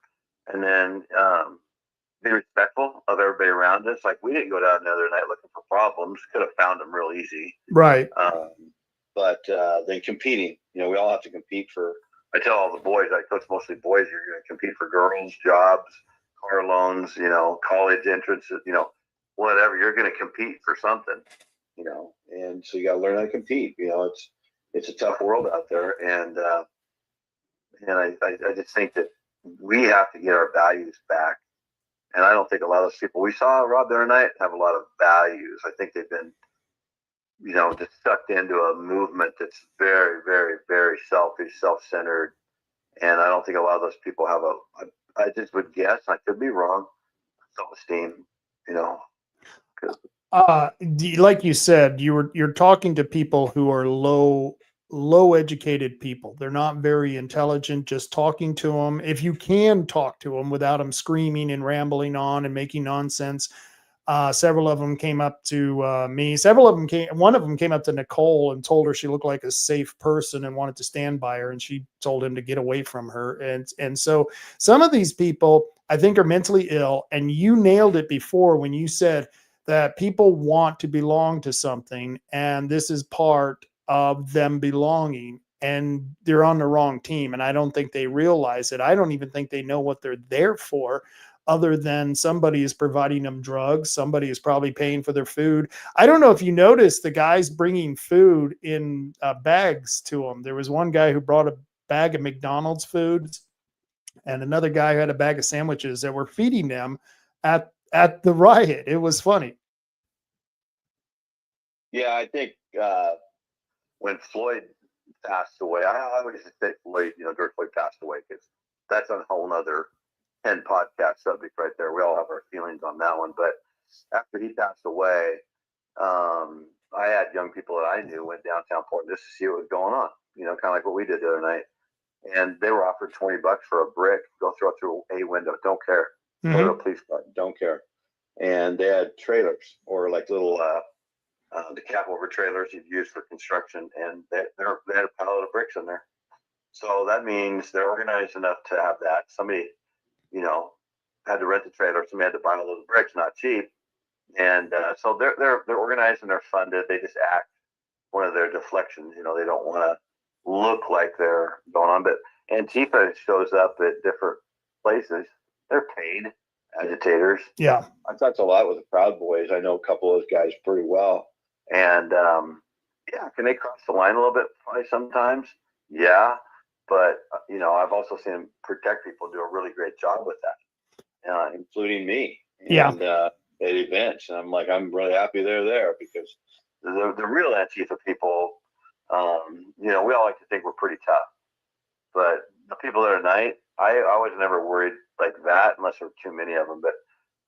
S4: and then be respectful of everybody around us. Like we didn't go down the other night looking for problems. Could have found them real easy.
S3: right.
S4: But then competing. We all have to compete for. I tell all the boys, I coach mostly boys, you're going to compete for girls, jobs, car loans, college entrances, whatever. You're going to compete for something, and so you got to learn how to compete. It's a tough world out there. And I just think that we have to get our values back. And I don't think a lot of those people we saw, Rob, the other night have a lot of values. I think they've been, just sucked into a movement that's very, very, very selfish, self-centered. And I don't think a lot of those people have I just would guess, I could be wrong, self-esteem,
S3: like you said, you're talking to people who are low educated people. They're not very intelligent. Just talking to them, if you can talk to them without them screaming and rambling on and making nonsense, Several of them came up to me. One of them came up to Nicole and told her she looked like a safe person and wanted to stand by her. And she told him to get away from her. And so some of these people, I think, are mentally ill. And you nailed it before when you said that people want to belong to something. And this is part of them belonging. And they're on the wrong team. And I don't think they realize it. I don't even think they know what they're there for, other than somebody is providing them drugs. Somebody is probably paying for their food. I don't know if you noticed the guys bringing food in bags to them. There was one guy who brought a bag of McDonald's foods, and another guy who had a bag of sandwiches that were feeding them at the riot. It was funny.
S4: Yeah, I think when Floyd passed away, I would just say Floyd, George Floyd passed away, because that's a whole nother 10 podcast subject right there. We all have our feelings on that one. But after he passed away, I had young people that I knew went downtown Portland just to see what was going on, kind of like what we did the other night. And they were offered $20 for a brick, go through a window, don't care. Go to a police car, don't care. And they had trailers, or like little the cap over trailers you'd use for construction, and they had a pile of bricks in there. So that means they're organized enough to have that. Somebody had to rent the trailer. Somebody had to buy all those bricks, not cheap. And so they're organized and they're funded. They just act one of their deflections. They don't want to look like they're going on. But Antifa shows up at different places. They're paid agitators.
S3: Yeah.
S4: I talked a lot with the Proud Boys. I know a couple of those guys pretty well. And can they cross the line a little bit probably sometimes? Yeah. But, I've also seen them protect people, do a really great job with that, including me. And, at events. And I'm like, I'm really happy they're there, because the real Antifa people, we all like to think we're pretty tough. But the people there tonight, I was never worried like that, unless there were too many of them. But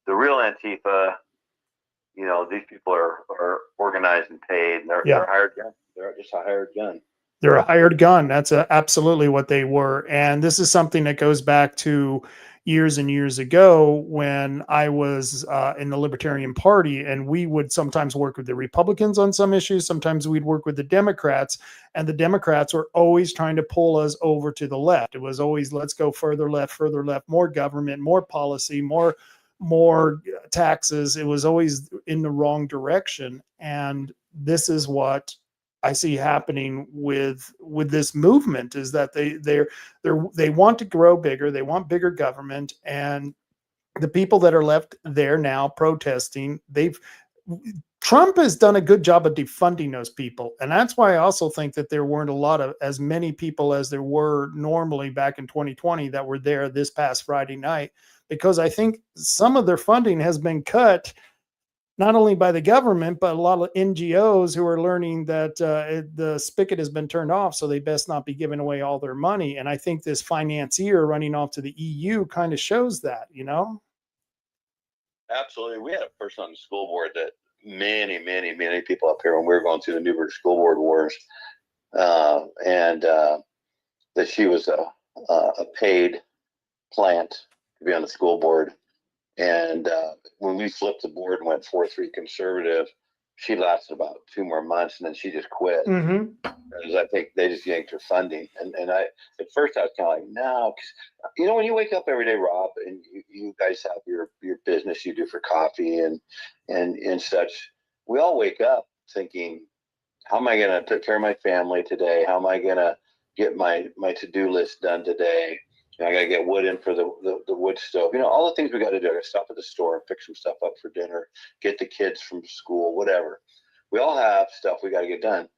S4: the real Antifa, these people are organized and paid, and they're hired guns. They're just a hired gun.
S3: They're a hired gun. That's absolutely what they were. And this is something that goes back to years and years ago when I was in the Libertarian Party, and we would sometimes work with the Republicans on some issues. Sometimes we'd work with the Democrats, and the Democrats were always trying to pull us over to the left. It was always, let's go further left, more government, more policy, more taxes. It was always in the wrong direction. And this is what I see happening with this movement, is that they want to grow bigger. They want bigger government, and the people that are left there now protesting, Trump has done a good job of defunding those people. And that's why I also think that there weren't as many people as there were normally back in 2020 that were there this past Friday night, because I think some of their funding has been cut, not only by the government, but a lot of NGOs who are learning that the spigot has been turned off, so they best not be giving away all their money. And I think this financier running off to the EU kind of shows that,
S4: Absolutely. We had a person on the school board that many, many, many people up here, when we were going through the Newburgh school board wars, and that she was a paid plant to be on the school board. And when we flipped the board and went 4-3 conservative, she lasted about 2 more months, and then she just quit. Because I think they just yanked her funding. And I, at first, I was kind of like, no, because when you wake up every day, Rob, and you guys have your business you do for coffee and such, we all wake up thinking, how am I going to take care of my family today? How am I going to get my to-do list done today? I got to get wood in for the wood stove. All the things we got to do. I got to stop at the store and pick some stuff up for dinner, get the kids from school, whatever. We all have stuff we got to get done.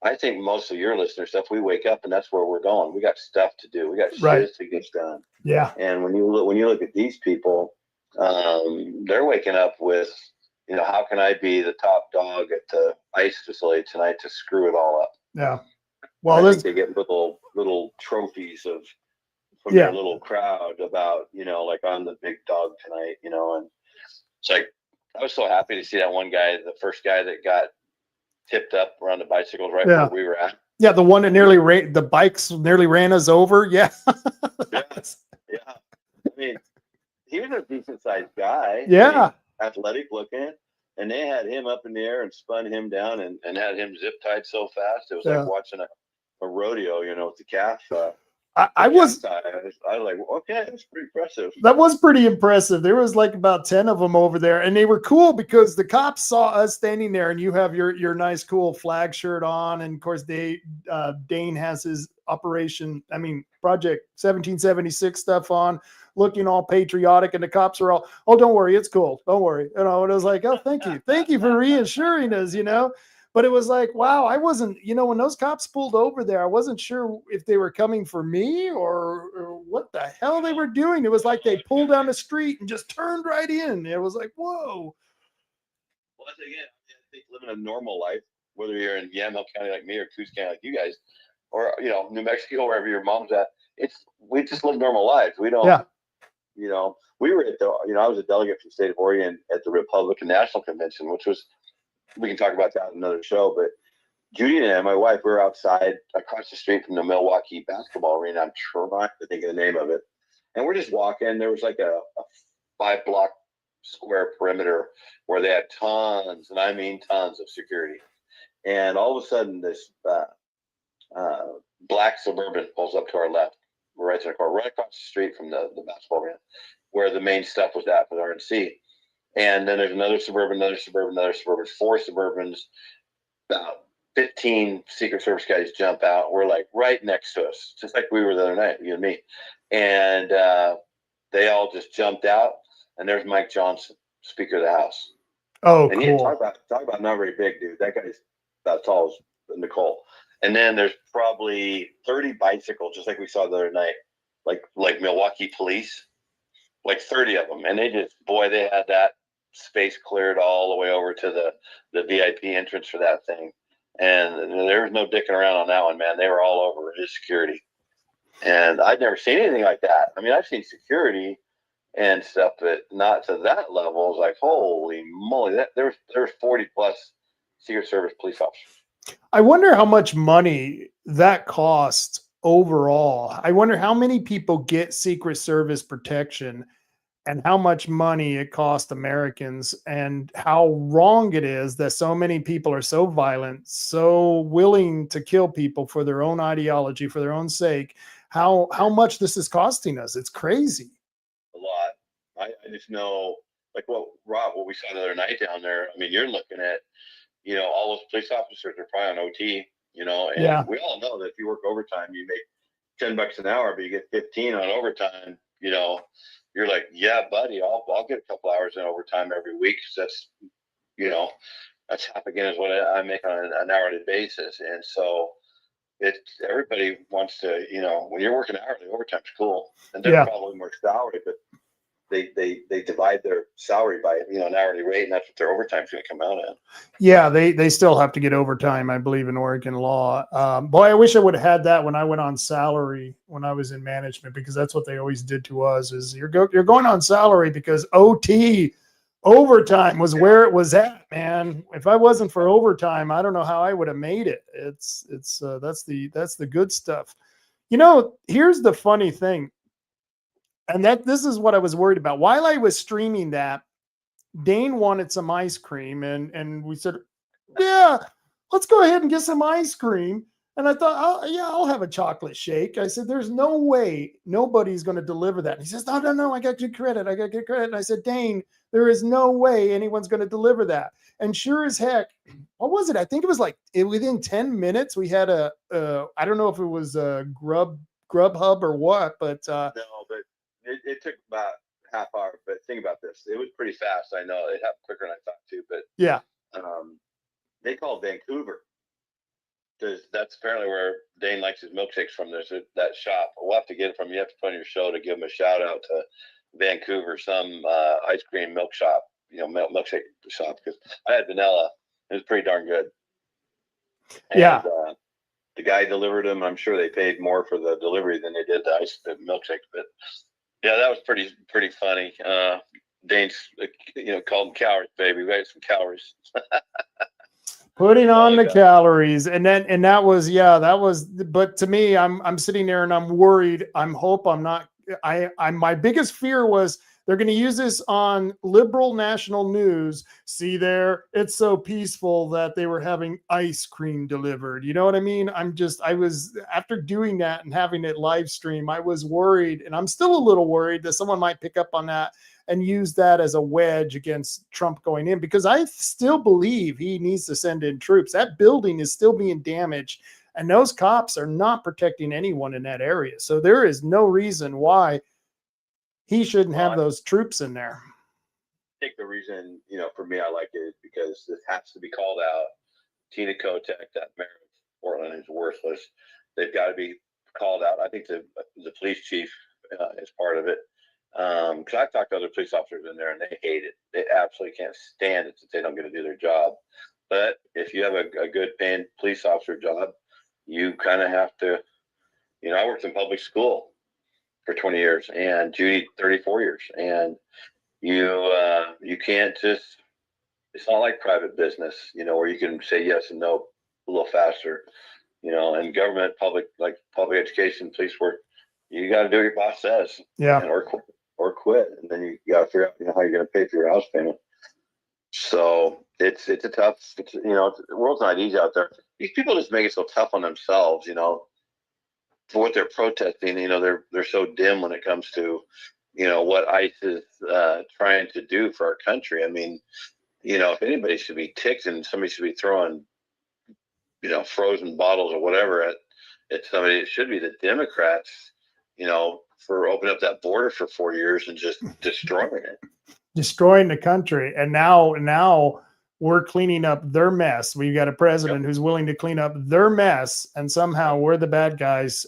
S4: I think most of your listener stuff, we wake up and that's where we're going. We got stuff to do. We got shit to get done.
S3: Yeah.
S4: And when you look at these people, they're waking up with, how can I be the top dog at the Ice Facility tonight to screw it all up?
S3: Yeah. Well,
S4: I think they get little trophies from their little crowd about, like, I'm the big dog tonight, and it's like, I was so happy to see that one guy, the first guy that got tipped up around the bicycles right where we were at.
S3: Yeah, the one that the bikes nearly ran us over. Yeah.
S4: Yeah. I mean, he was a decent sized guy.
S3: Yeah.
S4: athletic looking, and they had him up in the air and spun him down and had him zip tied so fast. It was like watching a rodeo, with the calf.
S3: I was
S4: like, okay, that's pretty impressive.
S3: That was pretty impressive. There was like about 10 of them over there, and they were cool because the cops saw us standing there, and you have your nice, cool flag shirt on. And of course, Dane has his Project 1776 stuff on, looking all patriotic, and the cops are all, oh, don't worry, it's cool. Don't worry. And I was like, oh, thank you. Thank you for reassuring us, But it was like, wow, I wasn't, when those cops pulled over there, I wasn't sure if they were coming for me or what the hell they were doing. It was like they pulled down the street and just turned right in. It was like, whoa.
S4: Well, again, I think living a normal life, whether you're in Yamhill County like me or Coos County like you guys, or, New Mexico, wherever your mom's at, we just live normal lives. We don't, we were at I was a delegate from the state of Oregon at the Republican National Convention, which was, we can talk about that in another show, but Judy and I, my wife, we were outside across the street from the Milwaukee basketball arena. I'm trying to think of the name of it. And we're just walking. There was like a 5-block square perimeter where they had tons, and I mean tons of security. And all of a sudden, this black Suburban pulls up to our left. We're right to the car, right across the street from the basketball arena, where the main stuff was at for the RNC. And then there's another Suburban, 4 Suburbans, about 15 Secret Service guys jump out. We're like right next to us, just like we were the other night, you and me. And they all just jumped out. And there's Mike Johnson, Speaker of the House.
S3: Oh,
S4: and
S3: cool.
S4: Talk about not very big, dude. That guy's about as tall as Nicole. And then there's probably 30 bicycles, just like we saw the other night, like Milwaukee police, like 30 of them. And they had that space cleared all the way over to the VIP entrance for that thing. And there was no dicking around on that one, man. They were all over his security. And I'd never seen anything like that. I mean, I've seen security and stuff, but not to that level. It was like, holy moly, there's 40 plus Secret Service police officers.
S3: I wonder how much money that costs overall. I wonder how many people get Secret Service protection and how much money it costs Americans, and how wrong it is that so many people are so violent, so willing to kill people for their own ideology, for their own sake. How much this is costing us. It's crazy.
S4: A lot. I just know, like what we saw the other night down there. I mean, you're looking at, all those police officers are probably on OT, and we all know that if you work overtime, you make $10 an hour, but you get 15 on overtime, you're like, yeah, buddy, I'll get a couple hours in overtime every week. That's, that's half again is what I make on an hourly basis. And so everybody wants to, when you're working hourly, overtime's cool. And they're probably more salary, but they divide their salary by, an hourly rate, and that's what their overtime's going to come out at. Yeah,
S3: they still have to get overtime, I believe, in Oregon law. Boy, I wish I would have had that when I went on salary when I was in management, because that's what they always did to us. Is you're going on salary because OT overtime was where it was at, man. If I wasn't for overtime, I don't know how I would have made it. It's that's the good stuff. Here's the funny thing. And this is what I was worried about. While I was streaming that, Dane wanted some ice cream, and we said, yeah, let's go ahead and get some ice cream. And I thought, I'll have a chocolate shake. I said, there's no way nobody's going to deliver that. And he says, no, I got good credit. And I said, Dane, there is no way anyone's going to deliver that. And sure as heck, what was it? I think it was like within 10 minutes, we had I don't know if it was a Grubhub or what, but
S4: no, but it took about half hour. But think about this. It was pretty fast. I know it happened quicker than I thought too, but
S3: yeah.
S4: They called Vancouver. That's apparently where Dane likes his milkshakes from. There's that shop. We'll have to get it from you. Have to put on your show to give him a shout out to Vancouver, some ice cream milk shop, milkshake shop, because I had vanilla. It was pretty darn good. And, the guy delivered them. I'm sure they paid more for the delivery than they did the milkshakes. But yeah, that was pretty funny. Dane's, called them calories, baby. We got some calories.
S3: Putting on the calories. And that was, but to me, I'm sitting there and I'm worried. My biggest fear was They're going to use this on liberal national news. See there, it's so peaceful that they were having ice cream delivered. You know what I mean? I was, after doing that and having it live stream, I was worried, and I'm still a little worried that someone might pick up on that and use that as a wedge against Trump going in, because I still believe he needs to send in troops. That building is still being damaged, and those cops are not protecting anyone in that area. So there is no reason why he shouldn't have those troops in there.
S4: I think the reason, for me, I like it is because this has to be called out. Tina Kotek, that mayor of Portland, is worthless. They've got to be called out. I think the police chief is part of it. Because I've talked to other police officers in there, and they hate it. They absolutely can't stand it that they don't get to do their job. But if you have a good paying police officer job, you kind of have to, I worked in public school for 20 years, and Judy 34 years, and you can't just, it's not like private business, where you can say yes and no a little faster, and government, public education, police work, you got to do what your boss says.
S3: Yeah.
S4: Or quit, and then you got to figure out how you're going to pay for your house payment. So it's a tough, the world's not easy out there. These people just make it so tough on themselves, for what they're protesting. They're so dim when it comes to, what ICE is trying to do for our country. I mean, if anybody should be ticked and somebody should be throwing, frozen bottles or whatever at somebody, it should be the Democrats, for opening up that border for 4 years and just destroying
S3: the country. And now we're cleaning up their mess. We've got a president who's willing to clean up their mess, and somehow we're the bad guys.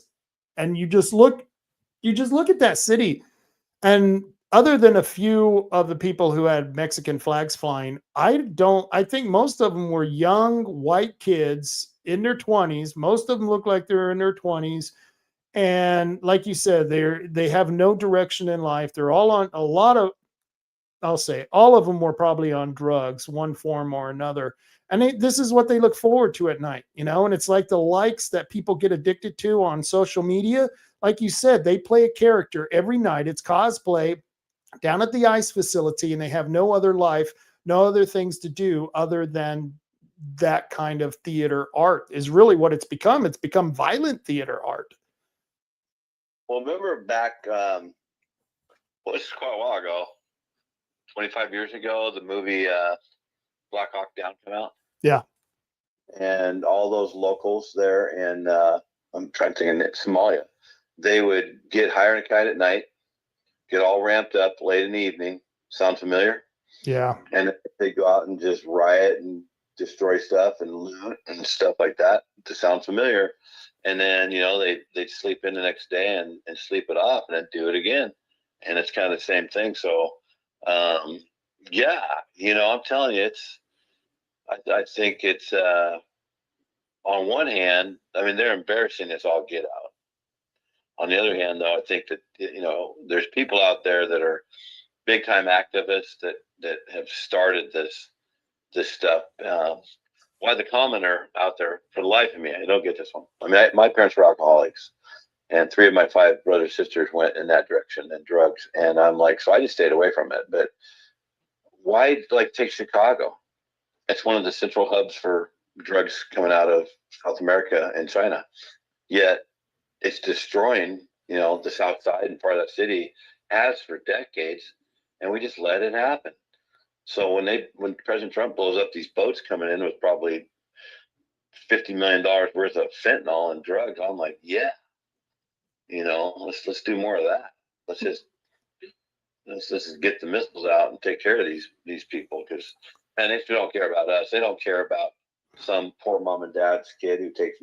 S3: And you just look at that city, and other than a few of the people who had Mexican flags flying, I think most of them were young white kids in their 20s. Most of them look like they're in their 20s. And like you said, they have no direction in life. They're all on I'll say all of them were probably on drugs, one form or another. And this is what they look forward to at night, and it's like the likes that people get addicted to on social media. Like you said, they play a character every night. It's cosplay down at the Ice Facility, and they have no other life, no other things to do other than that kind of theater art is really what it's become. It's become violent theater art.
S4: Well, remember back, this is quite a while ago, 25 years ago, the movie Black Hawk Down came out.
S3: Yeah.
S4: And all those locals there in, I'm trying to think in Somalia, they would get higher and kite at night, get all ramped up late in the evening. Sound familiar?
S3: Yeah.
S4: And they go out and just riot and destroy stuff and loot and stuff like that. To sound familiar. And then, they'd sleep in the next day and sleep it off and then do it again. And it's kind of the same thing. So, I'm telling you, I think it's, on one hand, I mean, they're embarrassing us all get out. On the other hand, though, I think that, there's people out there that are big time activists that have started this stuff. Why the commenter out there, for the life of me, I don't get this one. I mean, my parents were alcoholics, and 3 of my 5 brothers and sisters went in that direction and drugs. And I'm like, so I just stayed away from it. But why, take Chicago? It's one of the central hubs for drugs coming out of South America and China. Yet it's destroying, the South Side and part of that city has for decades, and we just let it happen. So when President Trump blows up these boats coming in with probably $50 million worth of fentanyl and drugs, I'm like, yeah, let's do more of that. Let's just get the missiles out and take care of these people, and they don't care about us. They don't care about some poor mom and dad's kid who takes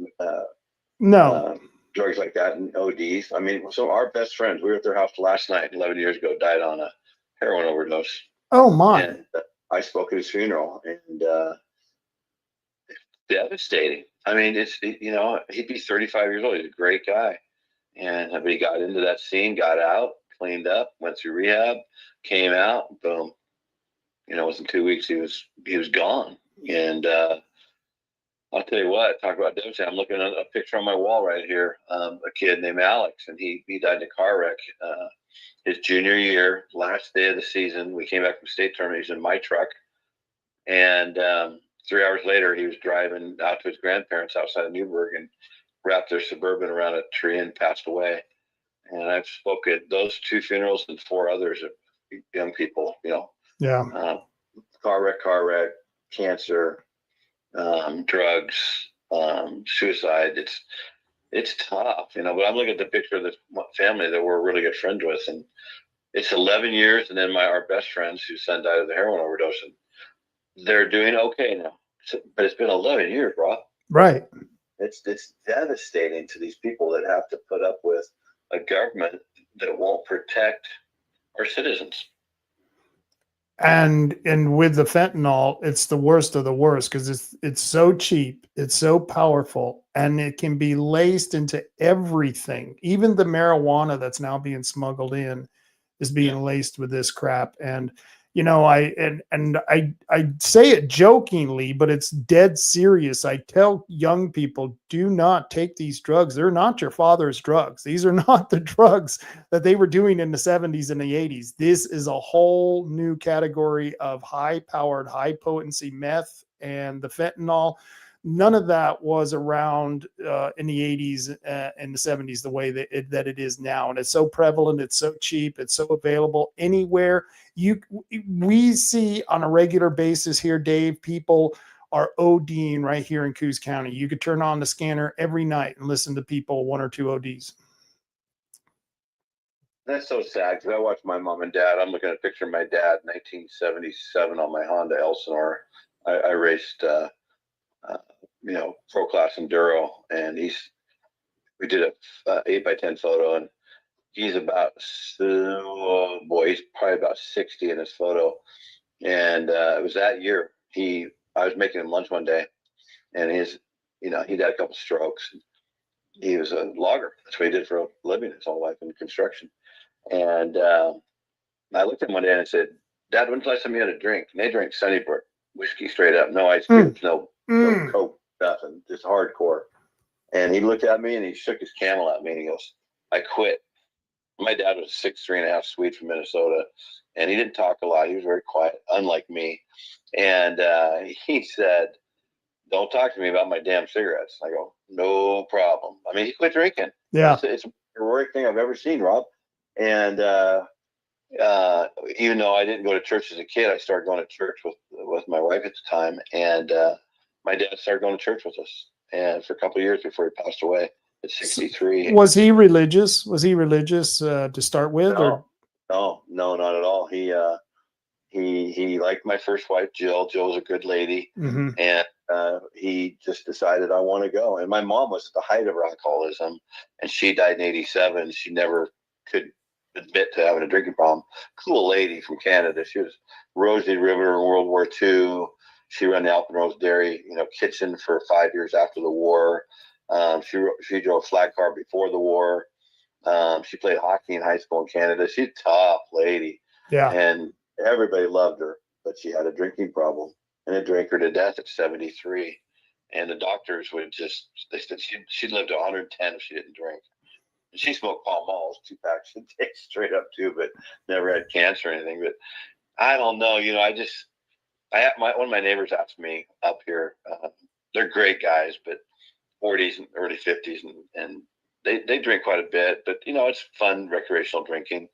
S4: drugs like that and ODs. I mean, so our best friends, we were at their house last night, 11 years ago, died on a heroin overdose.
S3: Oh my!
S4: And I spoke at his funeral, and devastating. I mean, he'd be 35 years old. He's a great guy, but he got into that scene, got out, cleaned up, went through rehab, came out, boom. Within 2 weeks he was gone, and I'll tell you what, talk about devastating. I'm looking at a picture on my wall right here. A kid named Alex, and he died in a car wreck his junior year, last day of the season. We came back from state tournament. He was in my truck. And 3 hours later, he was driving out to his grandparents outside of Newburgh and wrapped their Suburban around a tree and passed away. And I've spoke at those 2 funerals and 4 others of young people,
S3: Yeah.
S4: Car wreck, cancer, drugs, suicide. It's tough, but I'm looking at the picture of this family that we're really good friends with, and it's 11 years. And then our best friends, whose son died of a heroin overdose, and they're doing okay now. But it's been 11 years, Rob.
S3: Right.
S4: It's devastating to these people that have to put up with a government that won't protect our citizens.
S3: And with the fentanyl, it's the worst of the worst because it's so cheap, it's so powerful, and it can be laced into everything. Even the marijuana that's now being smuggled in is being laced with this crap. And I say it jokingly, but it's dead serious. I tell young people, do not take these drugs. They're not your father's drugs. These are not the drugs that they were doing in the 70s and the 80s. This is a whole new category of high-powered, high-potency meth, and the fentanyl. None of that was around in the 80s and the 70s the way that it is now. And it's so prevalent, it's so cheap, it's so available anywhere. We see on a regular basis here, Dave, people are ODing right here in Coos County. You could turn on the scanner every night and listen to people, 1 or 2 ODs.
S4: That's so sad because I watched my mom and dad. I'm looking at a picture of my dad, 1977, on my Honda Elsinore. I raced pro class enduro, and we did a 8x10 photo, and he's about, he's probably about 60 in this photo. And it was that year I was making him lunch one day, and he'd had a couple strokes. He was a logger. That's what he did for a living his whole life, in construction. And I looked at him one day and I said, "Dad, when's the last time you had a drink?" And they drank Sunnybrook whiskey straight up, no ice cubes, no Coke, nothing, just hardcore. And he looked at me and he shook his camel at me and he goes, "I quit." My dad was 6'3.5", Swede from Minnesota, and he didn't talk a lot. He was very quiet, unlike me. And he said, "Don't talk to me about my damn cigarettes." I go, "No problem." I mean, he quit drinking.
S3: Yeah.
S4: It's a heroic thing I've ever seen, Rob. And even though I didn't go to church as a kid, I started going to church with my wife at the time. And my dad started going to church with us, and for a couple of years before he passed away at 63.
S3: Was he religious? Was he religious to start with?
S4: No, not at all. He liked my first wife, Jill. Jill's a good lady.
S3: Mm-hmm.
S4: And he just decided, I want to go. And my mom was at the height of her alcoholism, and she died in 87. She never could admit to having a drinking problem. Cool lady from Canada. She was Rosie River in World War II. She ran the Alpenrose Dairy, kitchen for 5 years after the war. She drove flag car before the war. She played hockey in high school in Canada. She's a tough lady.
S3: Yeah.
S4: And everybody loved her, but she had a drinking problem, and it drank her to death at 73. And the doctors they said she'd live to 110 if she didn't drink. And she smoked Pall Malls, 2 packs a day straight up too, but never had cancer or anything. But I don't know, one of my neighbors asked me up here, they're great guys, but 40s and early 50s, and they drink quite a bit, but it's fun recreational drinking.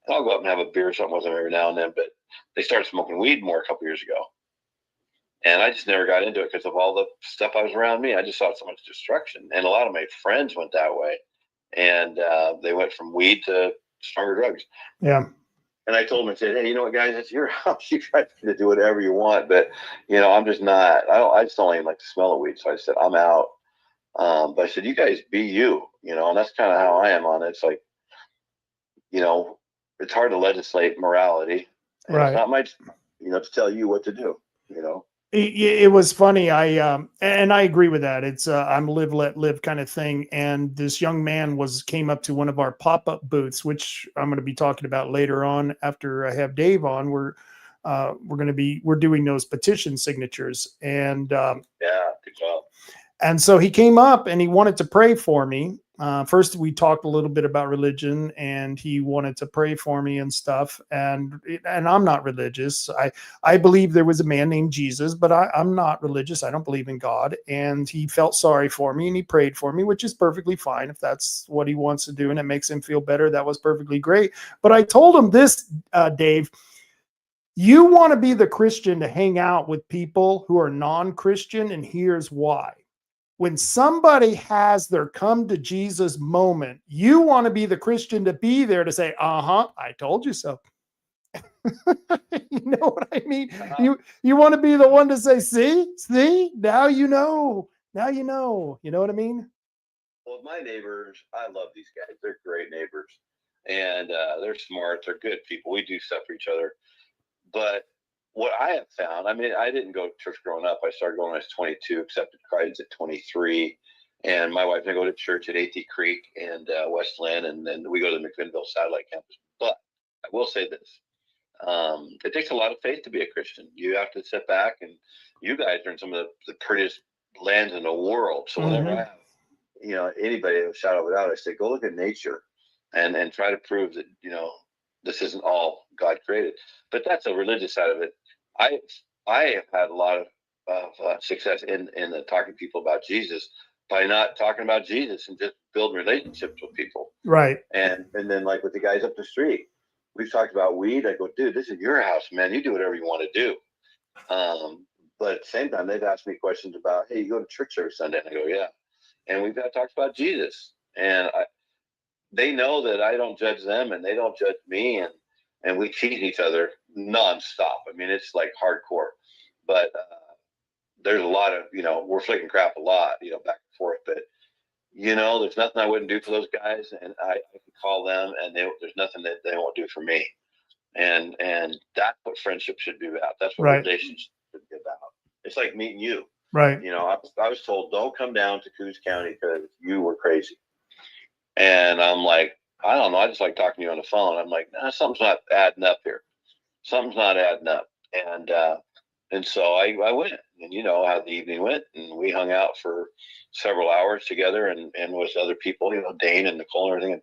S4: And I'll go up and have a beer or something with them every now and then, but they started smoking weed more a couple years ago. And I just never got into it because of all the stuff I was around me. I just saw so much destruction. And a lot of my friends went that way. And they went from weed to stronger drugs.
S3: Yeah.
S4: And I told them, I said, "Hey, you know what, guys, it's your house. You guys can do whatever you want. But, I'm just not, I just don't even like the smell of weed." So I said, "I'm out." But I said, "You guys be you, and that's kind of how I am on it." It's like, it's hard to legislate morality. And
S3: Right.
S4: It's not my, to tell you what to do,
S3: It was funny. And I agree with that. It's I'm live, let live kind of thing. And this young man came up to one of our pop-up booths, which I'm going to be talking about later on after I have Dave on. We're doing those petition signatures. And
S4: to Good job.
S3: And so he came up and he wanted to pray for me. First, we talked a little bit about religion, and he wanted to pray for me and stuff. And I'm not religious. I believe there was a man named Jesus, but I'm not religious. I don't believe in God. And he felt sorry for me and he prayed for me, which is perfectly fine if that's what he wants to do and it makes him feel better. That was perfectly great. But I told him this, Dave. You want to be the Christian to hang out with people who are non-Christian, and here's why. When somebody has their come to Jesus moment, you want to be the Christian to be there to say, I told you so. You know what I mean? You want to be the one to say, see, now you know. You know what I mean?
S4: Well, my neighbors, I love these guys. They're great neighbors, and they're smart. They're good people. We do stuff for each other. But what I have found, I mean, I didn't go to church growing up. I started going when I was 22, accepted Christ at 23. And my wife and I go to church at A.T. Creek and West Lynn, and then we go to the McMinnville Satellite Campus. But I will say this. It takes a lot of faith to be a Christian. You have to sit back, and you guys are in some of the prettiest lands in the world. So whenever I have, anybody a shout out without, I say, go look at nature and try to prove that, this isn't all God created. But that's a religious side of it. I have had a lot of success in talking to people about Jesus by not talking about Jesus and just building relationships with people.
S3: Right.
S4: And then like with the guys up the street, we've talked about weed. I go, dude, this is your house, man. You do whatever you want to do. But at the same time, they've asked me questions about, hey, you go to church every Sunday? And I go, yeah. And we've talked about Jesus. And they know that I don't judge them and they don't judge me. And we tease each other nonstop. I mean, it's like hardcore. But there's a lot of, we're flicking crap a lot, back and forth. But, there's nothing I wouldn't do for those guys. And I can call them and there's nothing that they won't do for me. And that's what friendship should be about. That's what relationships should be about. It's like meeting you.
S3: Right.
S4: I was told, don't come down to Coos County because you were crazy. And I'm like, I don't know. I just like talking to you on the phone. I'm like, nah, something's not adding up here. Something's not adding up. And so I went, and how the evening went, and we hung out for several hours together and with other people, Dane and Nicole and everything.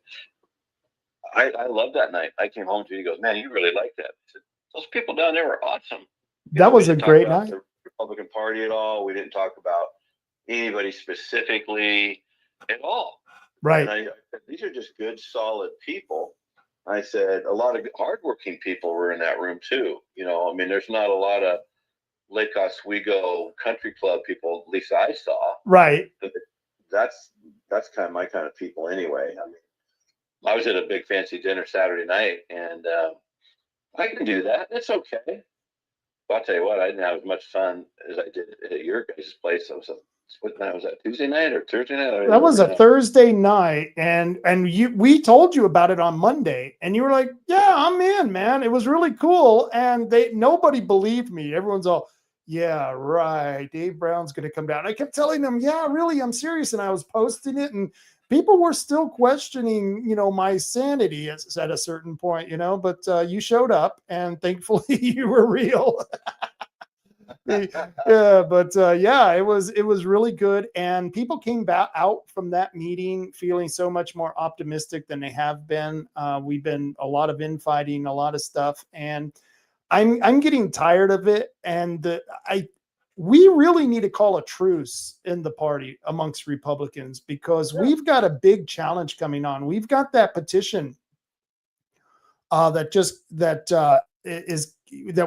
S4: And I loved that night. I came home to you. He goes, man, you really like that. I said, those people down there were awesome.
S3: That was a great night.
S4: The Republican Party at all. We didn't talk about anybody specifically at all.
S3: Right.
S4: And I said, these are just good, solid people. I said, a lot of hardworking people were in that room too. I mean, there's not a lot of Lake Oswego country club people, at least I saw.
S3: Right.
S4: That's kind of my kind of people anyway. I mean, I was at a big fancy dinner Saturday night, and I can do that. It's okay. But I'll tell you what, I didn't have as much fun as I did at your guys' place. What night was that? Tuesday night or Thursday night?
S3: That was a Thursday night, and we told you about it on Monday, and you were like, "Yeah, I'm in, man." It was really cool, and nobody believed me. Everyone's all, "Yeah, right. Dave Brown's going to come down." I kept telling them, "Yeah, really, I'm serious," and I was posting it, and people were still questioning, my sanity at a certain point, But you showed up, and thankfully, you were real. Yeah, but it was really good, and people came out from that meeting feeling so much more optimistic than they have been. We've been a lot of infighting, a lot of stuff, and I'm getting tired of it. And we really need to call a truce in the party amongst Republicans, because we've got a big challenge coming on. We've got that petition that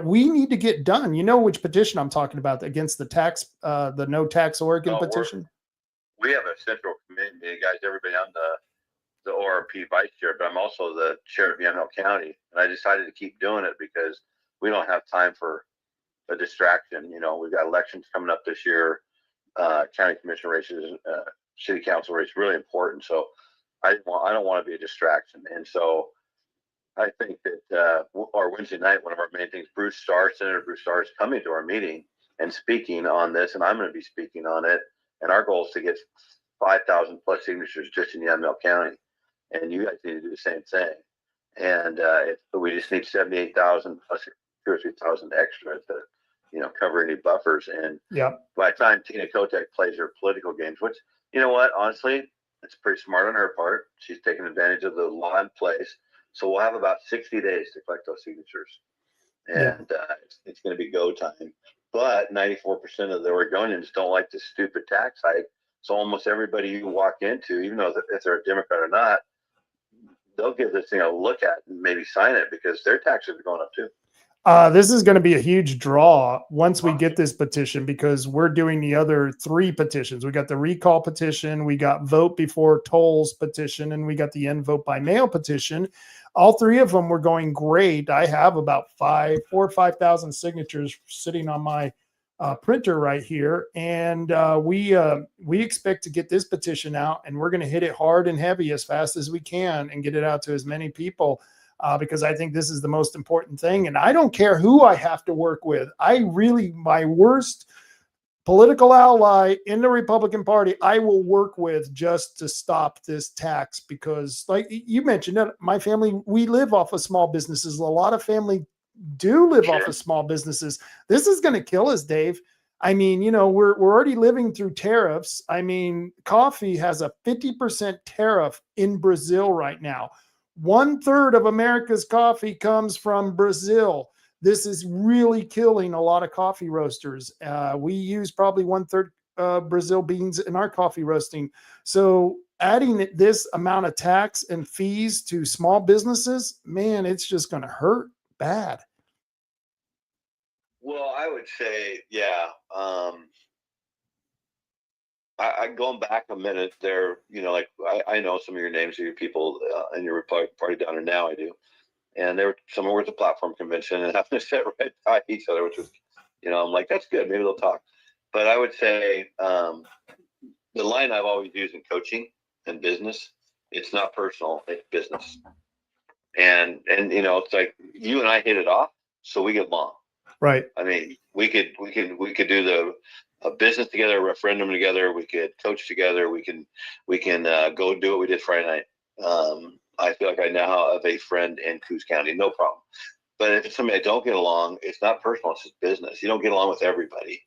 S3: we need to get done. You know which petition I'm talking about, against the no tax Oregon petition?
S4: We have a central committee, guys, everybody. I'm the ORP vice chair, but I'm also the chair of Yamhill County. And I decided to keep doing it because we don't have time for a distraction. We've got elections coming up this year, county commission races, city council race, really important. So I don't want to be a distraction. And so I think that our Wednesday night, one of our main things, Senator Bruce Starr is coming to our meeting and speaking on this, and I'm going to be speaking on it. And our goal is to get 5,000 plus signatures just in Yamhill County, and you guys need to do the same thing. And we just need 78,000 plus 2,000 or 3,000 extra cover any buffers. And
S3: Yep.
S4: by the time Tina Kotek plays her political games, which, you know what, honestly, it's pretty smart on her part. She's taking advantage of the law in place. So we'll have about 60 days to collect those signatures. And it's going to be go time. But 94% of the Oregonians don't like this stupid tax hike. So almost everybody you walk into, even though if they're a Democrat or not, they'll give this thing a look at and maybe sign it because their taxes are going up too.
S3: This is going to be a huge draw once we get this petition, because we're doing the other 3 petitions. We got the recall petition, we got vote before tolls petition, and we got the end vote by mail petition. All 3 of them were going great. I have about 4,000 or 5,000 signatures sitting on my printer right here, and we expect to get this petition out, and we're going to hit it hard and heavy as fast as we can and get it out to as many people. Because I think this is the most important thing. And I don't care who I have to work with. My worst political ally in the Republican Party, I will work with just to stop this tax. Because like you mentioned, my family, we live off of small businesses. A lot of family do live off of small businesses. This is going to kill us, Dave. I mean, we're already living through tariffs. I mean, coffee has a 50% tariff in Brazil right now. 1/3 of America's coffee comes from Brazil. This is really killing a lot of coffee roasters. We use probably 1/3 Brazil beans in our coffee roasting. So adding this amount of tax and fees to small businesses, man, it's just going to hurt bad.
S4: Well, I would say, yeah. I going back a minute there, like I know some of your names of your people in your Republican Party down there now. I do, and some were at the platform convention and happened to sit right by each other, which was, I'm like, that's good. Maybe they'll talk. But I would say the line I've always used in coaching and business, it's not personal, it's business. And it's like you and I hit it off, so we get along.
S3: Right.
S4: I mean, we could do a business together, a referendum together. We could coach together. We can go do what we did Friday night. I feel like I now have a friend in Coos County, no problem. But if it's somebody I don't get along, it's not personal. It's just business. You don't get along with everybody,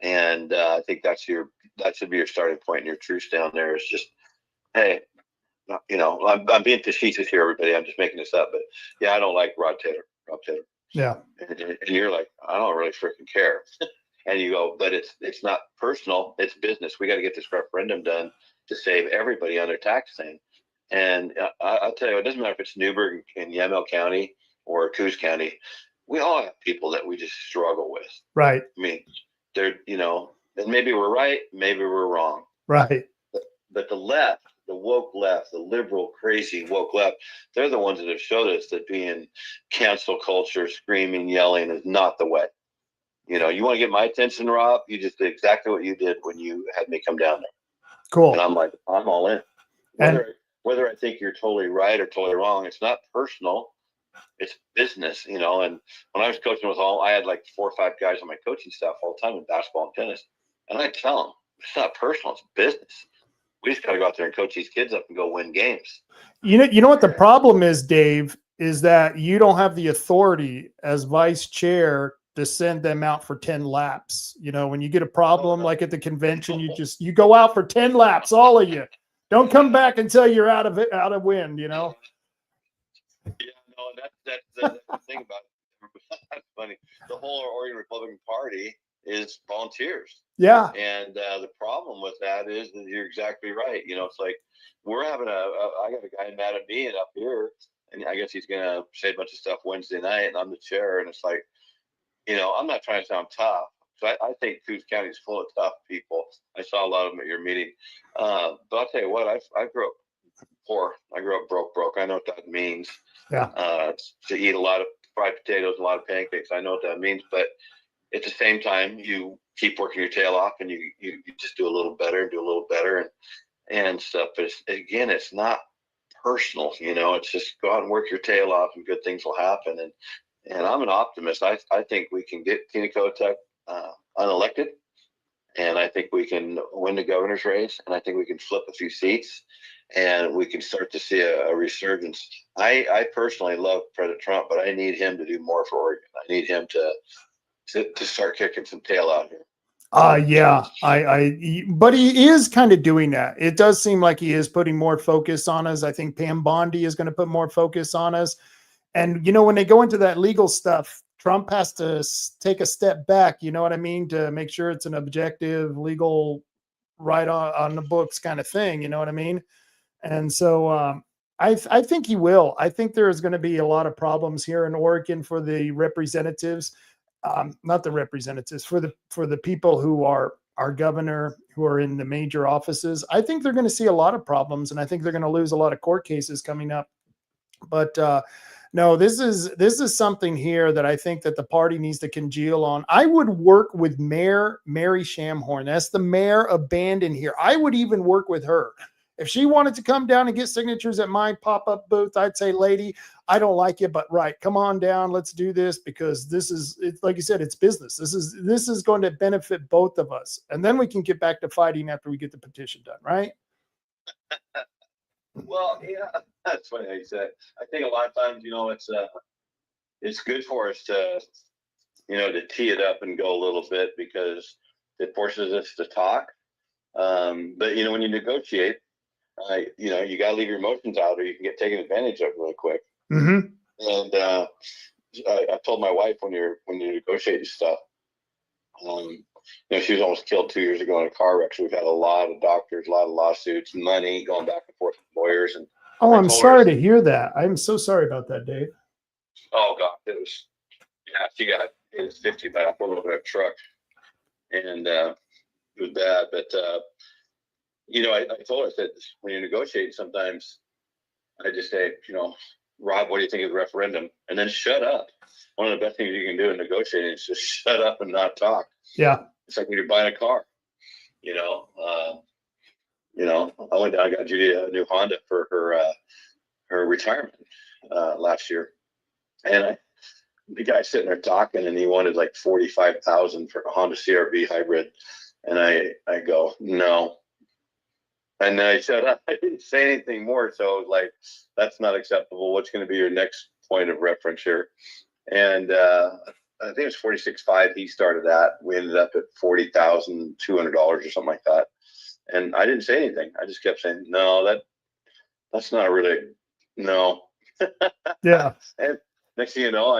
S4: and I think that should be your starting point and your truce down there. Is just, hey, I'm being facetious here, everybody. I'm just making this up, but yeah, I don't like Rob Taylor.
S3: Yeah,
S4: and you're like, I don't really freaking care. And you go, but it's not personal, it's business. We got to get this referendum done to save everybody on their tax thing. And I'll tell you, it doesn't matter if it's Newburgh in Yamhill County or Coos County. We all have people that we just struggle with.
S3: Right.
S4: I mean, they're, and maybe we're right, maybe we're wrong.
S3: Right.
S4: But the left, the woke left, the liberal, crazy woke left, they're the ones that have showed us that being cancel culture, screaming, yelling is not the way. You want to get my attention, Rob? You just did exactly what you did when you had me come down there.
S3: Cool.
S4: And I'm like, I'm all in. Whether I think you're totally right or totally wrong, it's not personal. It's business, And when I was coaching I had like 4 or 5 guys on my coaching staff all the time in basketball and tennis. And I tell them, it's not personal, it's business. We just got to go out there and coach these kids up and go win games.
S3: You know what the problem is, Dave, is that you don't have the authority as vice chair to send them out for 10 laps. When you get a problem like at the convention, you go out for 10 laps, all of you. Don't come back until you're out of wind, Yeah, no,
S4: that's the thing about it. That's funny. The whole Oregon Republican Party is volunteers.
S3: Yeah.
S4: And the problem with that is that you're exactly right. It's like we're having I got a guy mad at me and up here, and I guess he's going to say a bunch of stuff Wednesday night, and I'm the chair, and it's like, I'm not trying to sound tough. So I think Coos County is full of tough people. I saw a lot of them at your meeting. But I'll tell you what, I grew up poor. I grew up broke. I know what that means.
S3: Yeah.
S4: To eat a lot of fried potatoes, a lot of pancakes. I know what that means. But at the same time, you keep working your tail off, and you just do a little better and stuff. But it's not personal. It's just go out and work your tail off, and good things will happen. And I'm an optimist. I think we can get Tina Kotek unelected, and I think we can win the governor's race, and I think we can flip a few seats, and we can start to see a resurgence. I personally love President Trump, but I need him to do more for Oregon. I need him to to start kicking some tail out here.
S3: Yeah, but he is kind of doing that. It does seem like he is putting more focus on us. I think Pam Bondi is going to put more focus on us. And, when they go into that legal stuff, Trump has to take a step back, you know what I mean? To make sure it's an objective, legal, right on the books kind of thing. You know what I mean? And so, I think he will. I think there is going to be a lot of problems here in Oregon for the representatives. Not the representatives, for the people who are our governor, who are in the major offices. I think they're going to see a lot of problems, and I think they're going to lose a lot of court cases coming up. But no, this is something here that I think that the party needs to congeal on. I would work with Mayor Mary Shamhorn. That's the mayor of Bandon here. I would even work with her. If she wanted to come down and get signatures at my pop-up booth, I'd say, lady, I don't like you, but right, come on down. Let's do this, because it's like you said, it's business. This is going to benefit both of us. And then we can get back to fighting after we get the petition done, right?
S4: Well, yeah, that's funny how you said it. I think a lot of times, it's good for us to, to tee it up and go a little bit, because it forces us to talk. But when you negotiate, you got to leave your emotions out, or you can get taken advantage of really quick.
S3: Mm-hmm.
S4: And I told my wife, when you're negotiating stuff, she was almost killed 2 years ago in a car wreck. So we've had a lot of doctors, a lot of lawsuits, money going back and forth with lawyers. And
S3: I'm sorry to hear that. I'm so sorry about that, Dave.
S4: Oh God, she got hit at 50 by a four-wheel truck, and it was bad. But I told her, I said, when you negotiate, sometimes I just say, Rob, what do you think of the referendum? And then shut up. One of the best things you can do in negotiating is just shut up and not talk.
S3: Yeah.
S4: It's like when you're buying a car, I went down, I got Judy a new Honda for her retirement last year. And the guy sitting there talking, and he wanted like $45,000 for a Honda CRV hybrid. And I go, no. And then I shut up. I didn't say anything more. So I was like, that's not acceptable. What's going to be your next point of reference here? And I think it was 46.5. He started that. We ended up at $40,200 or something like that. And I didn't say anything. I just kept saying, no, that's not really, no.
S3: Yeah.
S4: And next thing you know,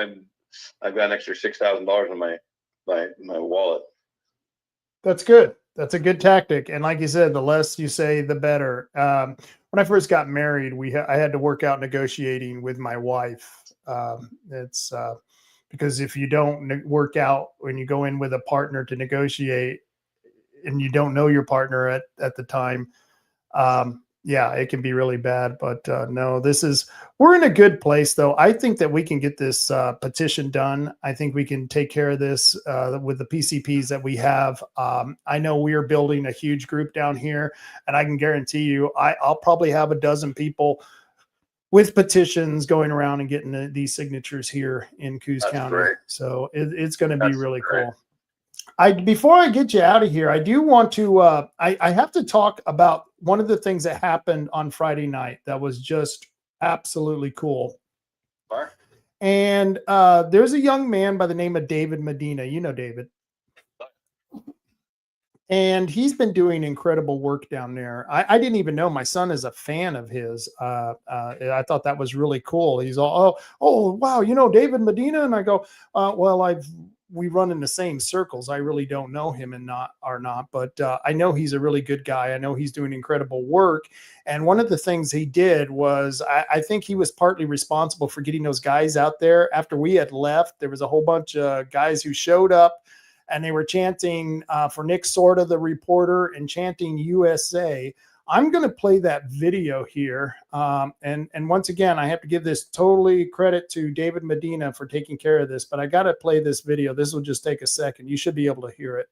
S4: I've got an extra $6,000 in my wallet.
S3: That's good. That's a good tactic. And like you said, the less you say, the better. When I first got married, I had to work out negotiating with my wife. It's because if you don't work out when you go in with a partner to negotiate, and you don't know your partner at the time, it can be really bad. But no, we're in a good place, though. I think that we can get this petition done. I think we can take care of this with the PCPs that we have. I know we are building a huge group down here, and I can guarantee you, I'll probably have a dozen people with petitions going around and getting these signatures here in Coos County. Great. So it's going to be really cool. Before I get you out of here, I do want to, I have to talk about one of the things that happened on Friday night that was just absolutely cool.
S4: Sure.
S3: And there's a young man by the name of David Medina. You know David. And he's been doing incredible work down there. I didn't even know my son is a fan of his. I thought that was really cool. He's all, oh, wow, David Medina? And I go, we run in the same circles. I really don't know him but I know he's a really good guy. I know he's doing incredible work. And one of the things he did was, I think he was partly responsible for getting those guys out there. After we had left, there was a whole bunch of guys who showed up, and they were chanting for Nick Sorda, the reporter, and chanting USA. I'm going to play that video here. And once again, I have to give this totally credit to David Medina for taking care of this, but I got to play this video. This will just take a second. You should be able to hear it.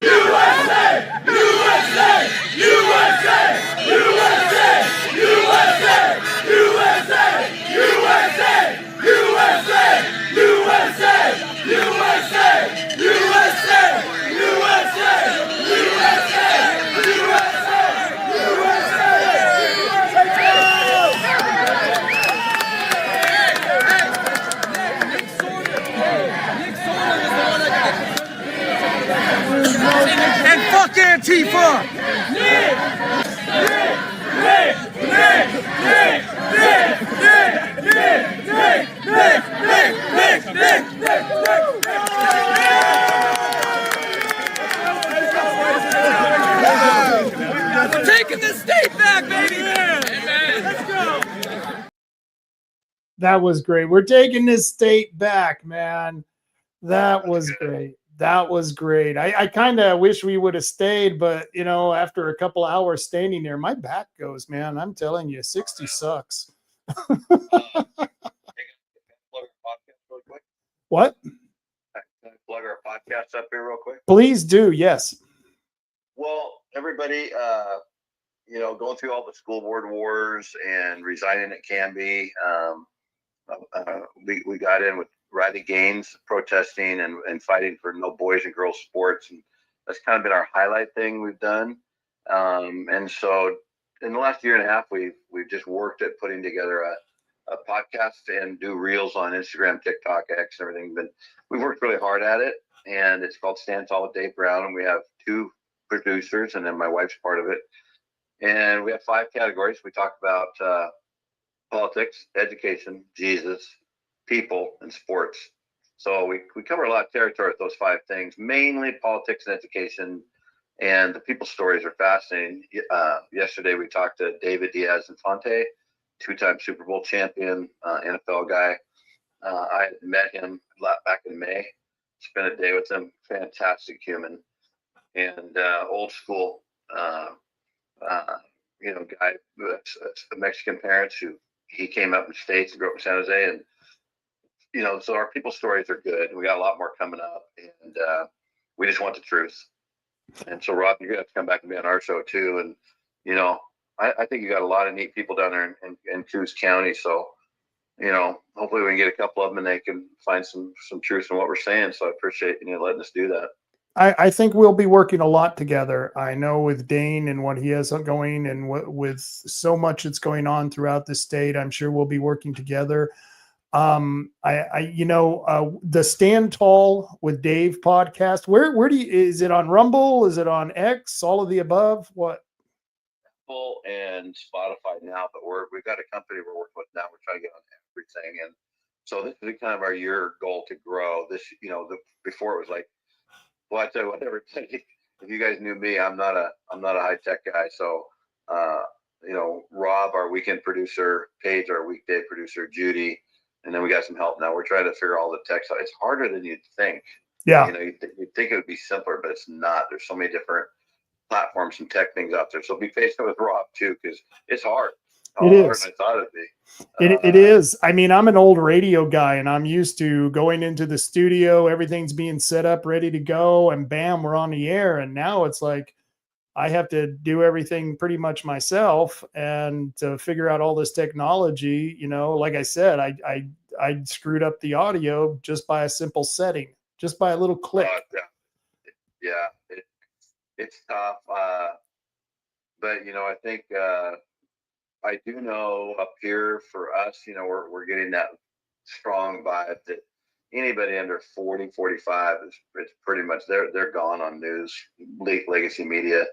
S5: USA! USA! USA! USA! USA! USA! USA! USA! USA! USA! USA! Antifa! We're taking the state back, baby! Amen. Let's go!
S3: That was great. We're taking this state back, man. That was great. That was great. I kind of wish we would have stayed, but you know, after a couple hours standing there, my back goes, man. I'm telling you, 60 sucks. What?
S4: Can I plug our podcast up here real quick?
S3: Please do. Yes.
S4: Well, everybody, you know, going through all the school board wars and resigning at Canby, we got in with Riley Gaines protesting and fighting for no boys and girls sports, and that's kind of been our highlight thing we've done. And so, in the last year and a half, we've just worked at putting together a podcast and do reels on Instagram, TikTok, X, and everything. But we've worked really hard at it, and it's called Stand Tall with Dave Brown, and we have 2 producers, and then my wife's part of it. And we have 5 categories. We talk about politics, education, Jesus, people, and sports. So we cover a lot of territory with those 5 things, mainly politics and education. And the people stories are fascinating. Yesterday we talked to David Diaz-Infante, 2-time Super Bowl champion, NFL guy. I met him back in May, spent a day with him, fantastic human, and old school, you know, guy with Mexican parents who he came up in the States and grew up in San Jose. And, you know, so our people stories are good. We got a lot more coming up, and we just want the truth. And so, Rob, you're going to have to come back and be on our show too. And, you know, I think you got a lot of neat people down there in Coos County. So, you know, hopefully we can get a couple of them and they can find some truth in what we're saying. So I appreciate you letting us do that.
S3: I think we'll be working a lot together. I know with Dane and what he has going, and with so much that's going on throughout the state, I'm sure we'll be working together. The Stand Tall with Dave podcast, where do you, is it on Rumble? Is it on X? All of the above? What?
S4: Apple and Spotify now, but we've got a company we're working with now. We're trying to get on everything. And so this is kind of our year goal to grow this, you know, before it was like, well, I tell you what, if you guys knew me, I'm not a high tech guy. So, you know, Rob, our weekend producer, Paige, our weekday producer, Judy, and then we got some help now. We're trying to figure all the tech stuff. It's harder than you'd think.
S3: Yeah.
S4: You know, you'd think it would be simpler, but it's not. There's so many different platforms and tech things out there. So be patient with Rob too, because it's hard.
S3: It is.
S4: Harder than I thought it'd be.
S3: It is. I mean, I'm an old radio guy, and I'm used to going into the studio. Everything's being set up, ready to go, and bam, we're on the air. And now it's like I have to do everything pretty much myself, and to figure out all this technology. You know, like I said, I screwed up the audio just by a simple setting, just by a little click.
S4: Yeah, it's tough. But you know, I think. I do know up here for us, you know, we're getting that strong vibe that anybody under 40, 45 is pretty much they're gone on news, legacy media.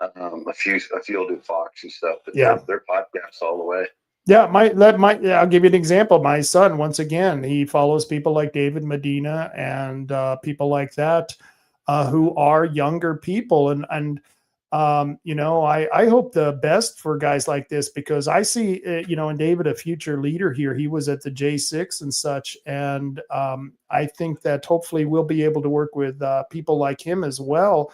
S4: A few will do Fox and stuff, but
S3: Yeah,
S4: they're podcasts all the way.
S3: Yeah, I'll give you an example. My son, once again, he follows people like David Medina and people like that who are younger people, and you know, I hope the best for guys like this, because I see, you know, in David, a future leader here. He was at the J6 and such. And I think that hopefully we'll be able to work with people like him as well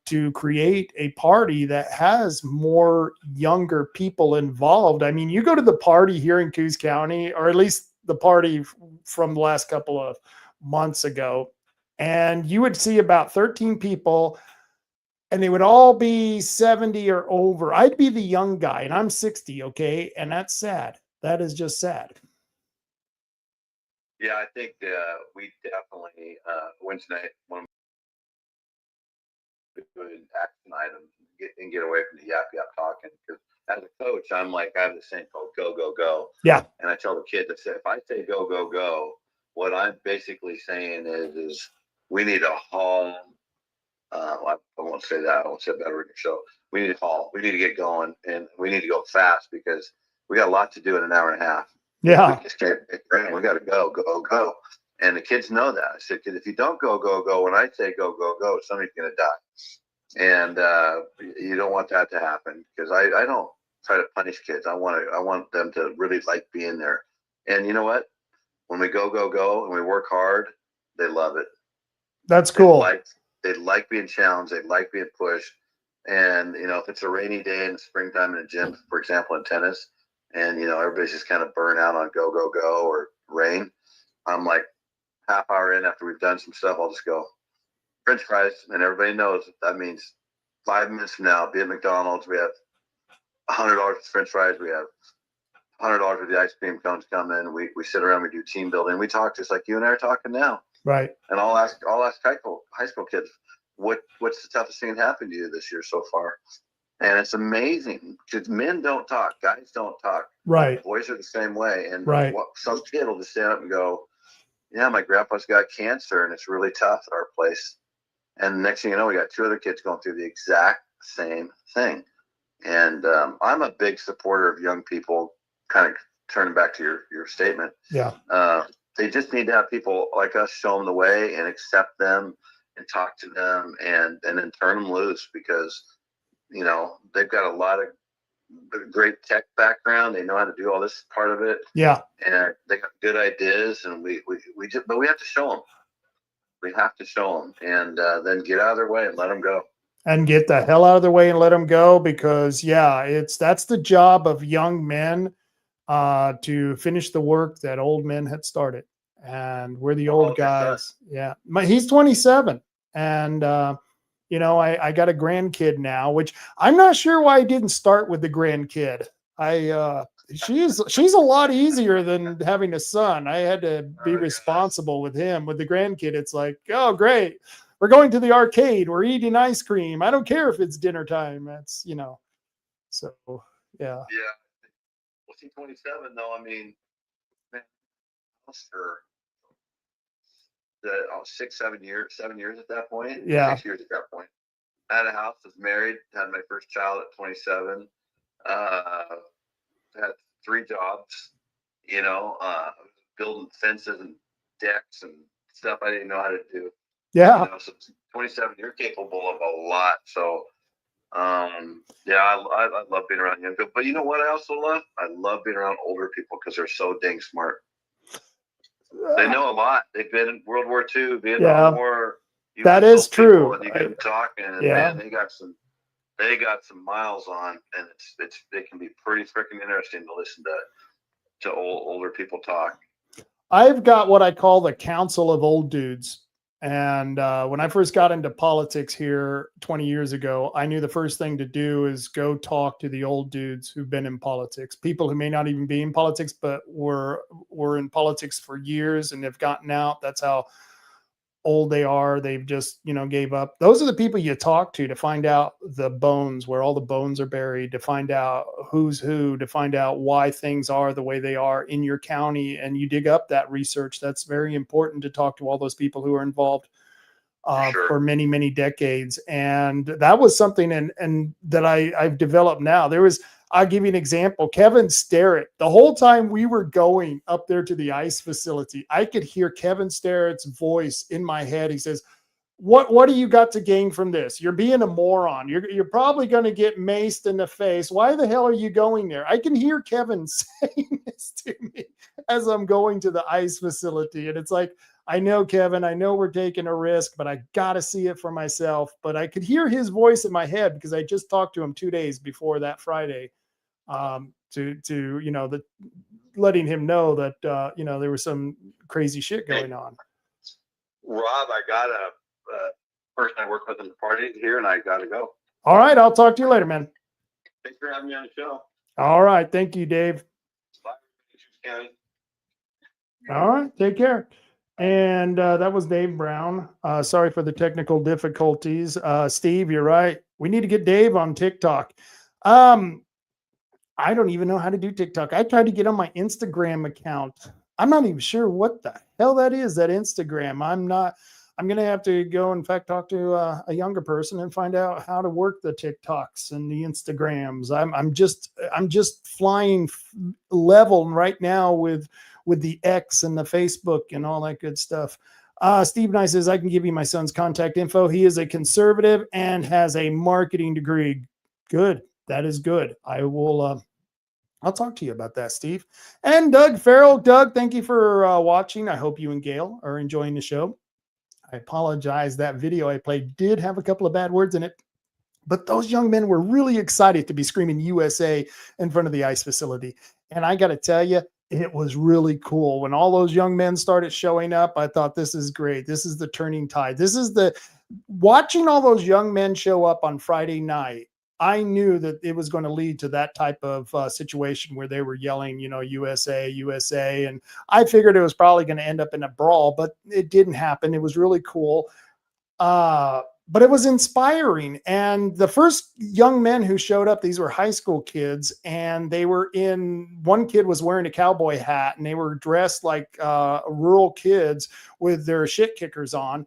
S3: to create a party that has more younger people involved. I mean, you go to the party here in Coos County, or at least the party from the last couple of months ago, and you would see about 13 people, and they would all be 70 or over. I'd be the young guy, and I'm 60, okay? And that's sad. That is just sad.
S4: Yeah, I think we definitely, Wednesday night, one good action item and get away from the yap talking. Because as a coach, I'm like, I have this thing called go, go, go.
S3: Yeah.
S4: And I tell the kids, I say, if I say go, go, go, what I'm basically saying is we need a home I won't say that. I won't say better in your show. We need to call. We need to get going, and we need to go fast because we got a lot to do in an hour and a half.
S3: Yeah.
S4: We got to go. And the kids know that. I said, "Kid, if you don't go, when I say go, somebody's going to die." And you don't want that to happen because I don't try to punish kids. I want them to really like being there. And you know what? When we go, and we work hard, they love it.
S3: That's cool.
S4: They like being challenged. They like being pushed. And, if it's a rainy day in the springtime in the gym, for example, in tennis, and, everybody's just kind of burnt out on go, or rain, I'm like, half hour in after we've done some stuff, I'll just go, French fries. And everybody knows that means 5 minutes from now, be at McDonald's. We have $100 for French fries. We have $100 for the ice cream cones come in. We sit around, we do team building. We talk just like you and I are talking now.
S3: Right.
S4: And I'll ask high school kids, what's the toughest thing that happened to you this year so far? And it's amazing because men don't talk, guys don't talk.
S3: Right.
S4: Boys are the same way. And
S3: right.
S4: Some kid will just stand up and go, yeah, my grandpa's got cancer and it's really tough at our place. And next thing you know, we got 2 other kids going through the exact same thing. And I'm a big supporter of young people, kind of turning back to your statement.
S3: Yeah.
S4: They just need to have people like us show them the way and accept them and talk to them and then turn them loose because, they've got a lot of great tech background. They know how to do all this part of it.
S3: Yeah.
S4: And they got good ideas and but we have to show them. We have to show them and then get out of their way and let them go.
S3: And get the hell out of their way and let them go because that's the job of young men to finish the work that old men had started. And we're the old guys. Yeah. He's 27 and, I got a grandkid now, which I'm not sure why I didn't start with the grandkid. She's a lot easier than having a son. I had to be responsible with him. With the grandkid, it's like, oh, great. We're going to the arcade. We're eating ice cream. I don't care if it's dinner time. That's, so, yeah.
S4: Yeah. Well, see, 27, though, I mean, man, for 7 years at that point.
S3: Yeah.
S4: 6 years at that point. I had a house, was married, had my first child at 27. Had 3 jobs, building fences and decks and stuff I didn't know how to do.
S3: Yeah.
S4: So 27, you're capable of a lot. So, I love being around young people. But you know what I also love? I love being around older people because they're so dang smart. They know a lot. They've been in World War II, Vietnam War.
S3: That is true.
S4: And you get talking, and man, they got some miles on, and it can be pretty freaking interesting to listen to older people talk.
S3: I've got what I call the Council of Old Dudes. And when I first got into politics here 20 years ago, I knew the first thing to do is go talk to the old dudes who've been in politics, people who may not even be in politics, but were in politics for years and have gotten out. That's how old they are. They've just, gave up. Those are the people you talk to find out the bones, where all the bones are buried, to find out who's who, to find out why things are the way they are in your county. And you dig up that research. That's very important to talk to all those people who are involved for many, many decades. And that was something and that I've developed now. I'll give you an example. Kevin Sterrett, the whole time we were going up there to the ice facility, I could hear Kevin Sterrett's voice in my head. He says, what do you got to gain from this? You're being a moron. You're probably going to get maced in the face. Why the hell are you going there? I can hear Kevin saying this to me as I'm going to the ice facility. And it's like, I know, Kevin, I know we're taking a risk, but I got to see it for myself. But I could hear his voice in my head because I just talked to him 2 days before that Friday. Letting him know that there was some crazy shit going on.
S4: Rob, I got a person I work with in the party here, and I got to go.
S3: All right, I'll talk to you later, man.
S4: Thanks for having me on the show.
S3: All right, thank you, Dave.
S4: Bye.
S3: All right, take care. And that was Dave Brown. Sorry for the technical difficulties. Steve, you're right. We need to get Dave on TikTok. I don't even know how to do TikTok. I tried to get on my Instagram account. I'm not even sure what the hell that is, that Instagram. I'm going to have to go, in fact, talk to a younger person and find out how to work the TikToks and the Instagrams. I'm just flying level right now with the X and the Facebook and all that good stuff. Steve Nye says, I can give you my son's contact info. He is a conservative and has a marketing degree. Good. That is good. I will, I'll talk to you about that, Steve. And Doug Farrell. Doug, thank you for watching. I hope you and Gail are enjoying the show. I apologize. That video I played did have a couple of bad words in it, but those young men were really excited to be screaming USA in front of the Ice Facility. And I got to tell you, it was really cool. When all those young men started showing up, I thought, this is great. This is the turning tide. This is watching all those young men show up on Friday night. I knew that it was going to lead to that type of situation where they were yelling, USA, USA. And I figured it was probably going to end up in a brawl, but it didn't happen. It was really cool. But it was inspiring. And the first young men who showed up, these were high school kids, and one kid was wearing a cowboy hat, and they were dressed like rural kids with their shit kickers on.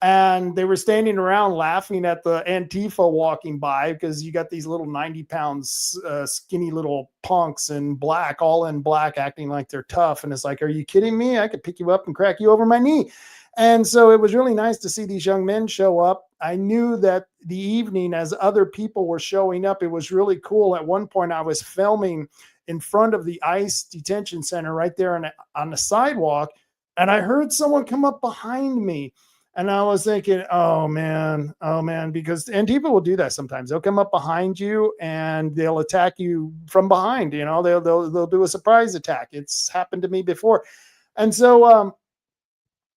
S3: And they were standing around laughing at the Antifa walking by, because you got these little 90 pounds skinny little punks in black, all in black, acting like they're tough. And it's like, are you kidding me? I could pick you up and crack you over my knee. And so it was really nice to see these young men show up. I knew that the evening, as other people were showing up, it was really cool. At one point, I was filming in front of the ICE detention center right there on the sidewalk, and I heard someone come up behind me. And I was thinking, oh man, because Antifa will do that sometimes. They'll come up behind you and they'll attack you from behind. They'll do a surprise attack. It's happened to me before. And so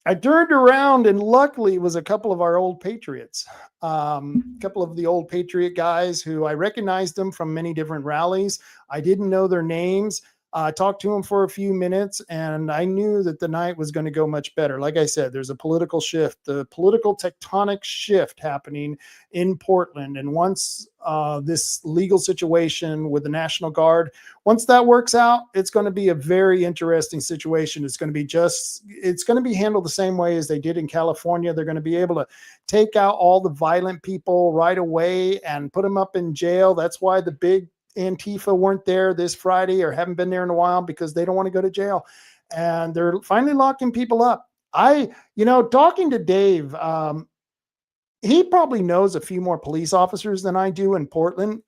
S3: I turned around, and luckily it was a couple of our old Patriots, a couple of the old Patriot guys who I recognized them from many different rallies. I didn't know their names. I talked to them for a few minutes, and I knew that the night was going to go much better. Like I said, there's a political shift, the political tectonic shift happening in Portland. And once this legal situation with the National Guard, once that works out, it's going to be a very interesting situation. It's going to be handled the same way as they did in California. They're going to be able to take out all the violent people right away and put them up in jail. That's why the big Antifa weren't there this Friday, or haven't been there in a while, because they don't want to go to jail, and they're finally locking people up. Talking to Dave, he probably knows a few more police officers than I do in Portland,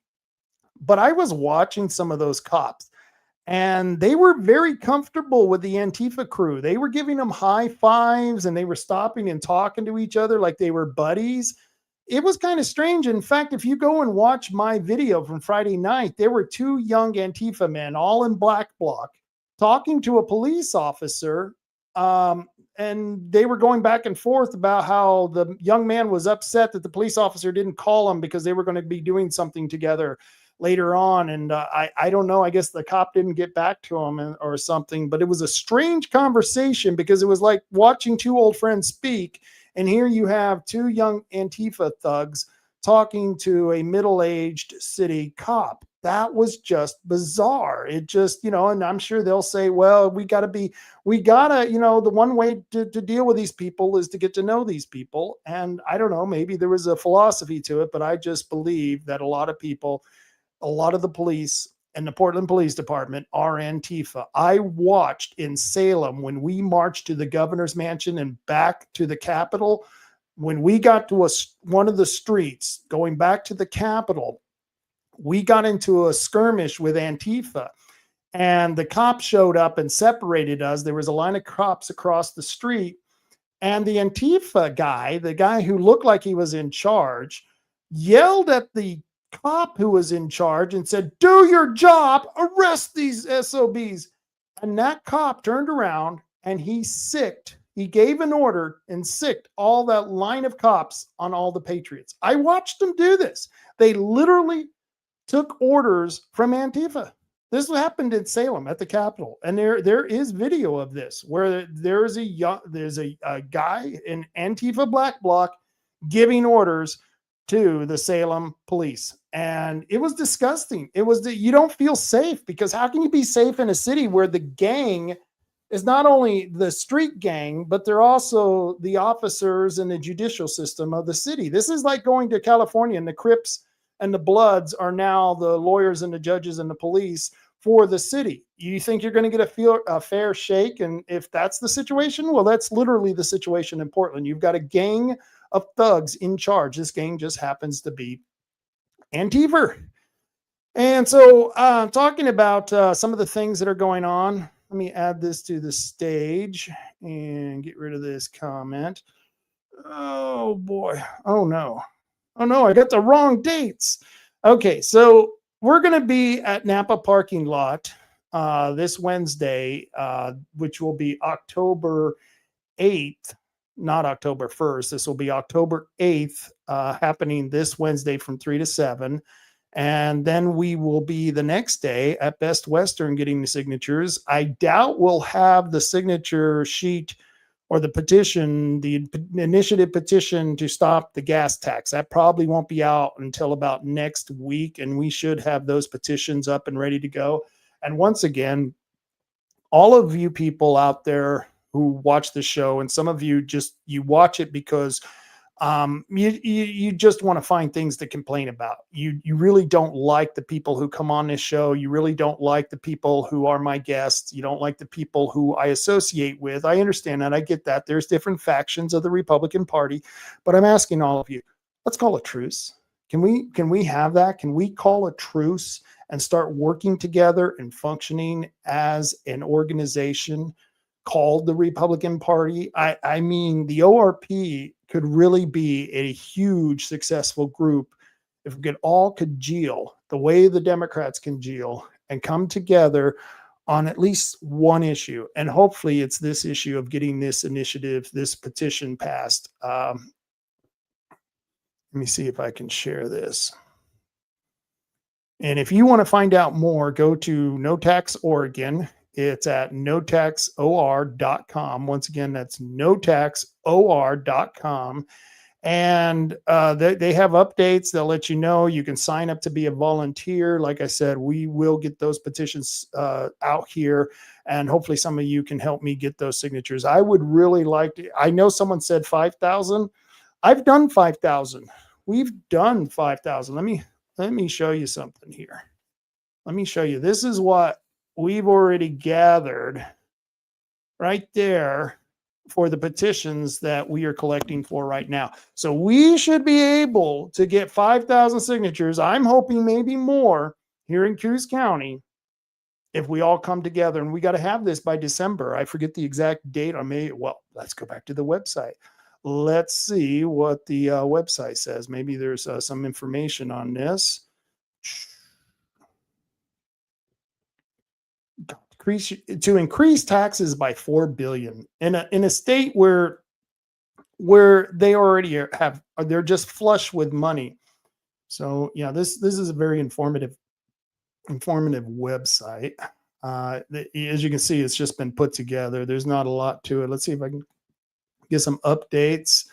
S3: but I was watching some of those cops, and they were very comfortable with the Antifa crew. They were giving them high fives, and they were stopping and talking to each other like they were buddies. It was kind of strange. In fact, if you go and watch my video from Friday night, there were two young Antifa men, all in black bloc, talking to a police officer. And they were going back and forth about how the young man was upset that the police officer didn't call him, because they were going to be doing something together later on. And I don't know, I guess the cop didn't get back to him or something, but it was a strange conversation, because it was like watching two old friends speak. And here you have two young Antifa thugs talking to a middle-aged city cop. That was just bizarre. It just, and I'm sure they'll say, well, the one way to deal with these people is to get to know these people. And I don't know, maybe there was a philosophy to it, but I just believe that a lot of the police and the Portland Police Department are Antifa. I watched in Salem when we marched to the governor's mansion and back to the Capitol. When we got to one of the streets going back to the Capitol, we got into a skirmish with Antifa, and the cops showed up and separated us. There was a line of cops across the street, and the Antifa guy, the guy who looked like he was in charge, yelled at the cop who was in charge and said, "Do your job, arrest these SOBs." And that cop turned around and he gave an order and sicked all that line of cops on all the Patriots. I watched them do this. They literally took orders from Antifa. This happened in Salem at the Capitol, and there is video of this where there's a guy in Antifa black bloc giving orders to the Salem police. And it was disgusting. You don't feel safe, because how can you be safe in a city where the gang is not only the street gang, but they're also the officers in the judicial system of the city. This is like going to California, and the Crips and the Bloods are now the lawyers and the judges and the police for the city. You think you're going to get a fair shake? And if that's the situation, well, that's literally the situation in Portland. You've got a gang of thugs in charge. This gang just happens to be Antifa. And so talking about some of the things that are going on, let me add this to the stage and get rid of this comment. Oh boy. Oh no. Oh no, I got the wrong dates. Okay, so we're going to be at Napa parking lot this Wednesday, which will be October 8th, not October 1st. This will be October 8th, happening this Wednesday from 3 to 7. And then we will be the next day at Best Western getting the signatures. I doubt we'll have the signature sheet or the petition, the initiative petition to stop the gas tax. That probably won't be out until about next week, and we should have those petitions up and ready to go. And once again, all of you people out there who watch the show, and some of you you watch it because you just want to find things to complain about. You really don't like the people who come on this show. You really don't like the people who are my guests. You don't like the people who I associate with. I understand that. I get that. There's different factions of the Republican Party, but I'm asking all of you, let's call a truce. Can we have that? Can we call a truce and start working together and functioning as an organization called the Republican Party? I mean, the ORP could really be a huge successful group if we could all congeal the way the Democrats congeal and come together on at least one issue. And hopefully it's this issue of getting this initiative, this petition passed. Let me see if I can share this. And if you want to find out more, go to No Tax Oregon. It's at notaxor.com. Once again, that's notaxor.com. And they have updates. They'll let you know. You can sign up to be a volunteer. Like I said, we will get those petitions out here. And hopefully some of you can help me get those signatures. I would really like to. I know someone said 5,000. I've done 5,000. We've done 5,000. Let me show you something here. Let me show you. This is what we've already gathered right there for the petitions that we are collecting for right now. So we should be able to get 5,000 signatures. I'm hoping maybe more here in Coos County if we all come together, and we got to have this by December. I forget the exact date. Well, let's go back to the website. Let's see what the website says. Maybe there's some information on this. To increase taxes by $4 billion in a state where they already they're just flush with money. So yeah, this is a very informative website. As you can see, it's just been put together. There's not a lot to it. Let's see if I can get some updates.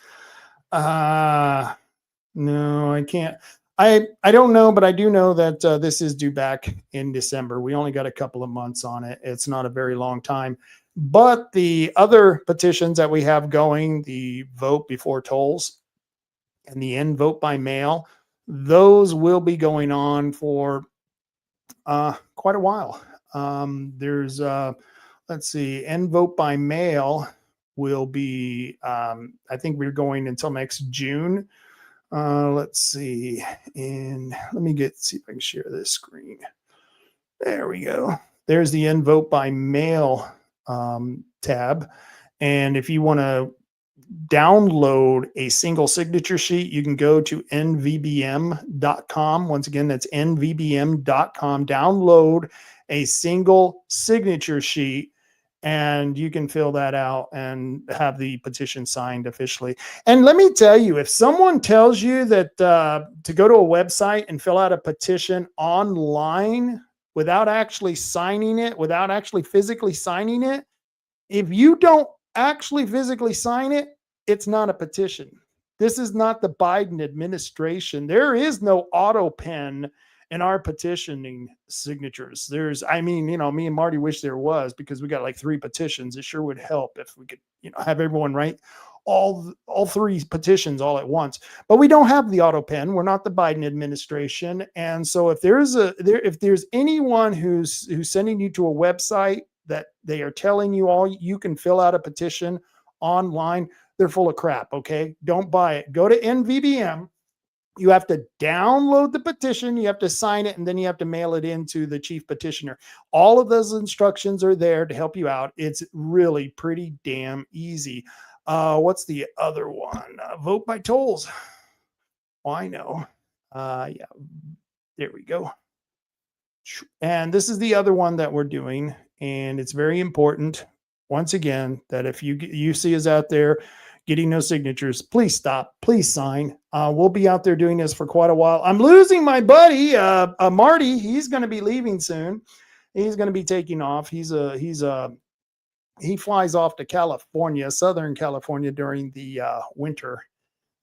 S3: No, I can't. I don't know, but I do know that this is due back in December. We only got a couple of months on it. It's not a very long time. But the other petitions that we have going, the vote before tolls and the end vote by mail, those will be going on for quite a while. There's, let's see, end vote by mail will be, I think we're going until next June. Let's see. And let me see if I can share this screen. There we go. There's the end vote by mail tab. And if you want to download a single signature sheet, you can go to ENDVBM.com. Once again, that's ENDVBM.com. Download a single signature sheet, and you can fill that out and have the petition signed officially. And let me tell you, if someone tells you that to go to a website and fill out a petition online without actually signing it, without actually physically signing it, if you don't actually physically sign it, it's not a petition. This is not the Biden administration. There is no auto pen in our petitioning signatures. I mean, me and Marty wish there was, because we got like 3 petitions. It sure would help if we could, have everyone write all 3 petitions all at once. But we don't have the auto pen. We're not the Biden administration. And so if there's anyone who's sending you to a website that they are telling you you can fill out a petition online, they're full of crap. Okay. Don't buy it. Go to ENDVBM. You have to download the petition, you have to sign it, and then you have to mail it into the chief petitioner. All of those instructions are there to help you out. It's really pretty damn easy. What's the other one? Vote by tolls. Oh, I know. Yeah, there we go. And this is the other one that we're doing, and it's very important, once again, that if you see us out there getting no signatures, please stop, please sign. We'll be out there doing this for quite a while. I'm losing my buddy, Marty. He's going to be leaving soon. He's going to be taking off. He flies off to California, Southern California, during the winter.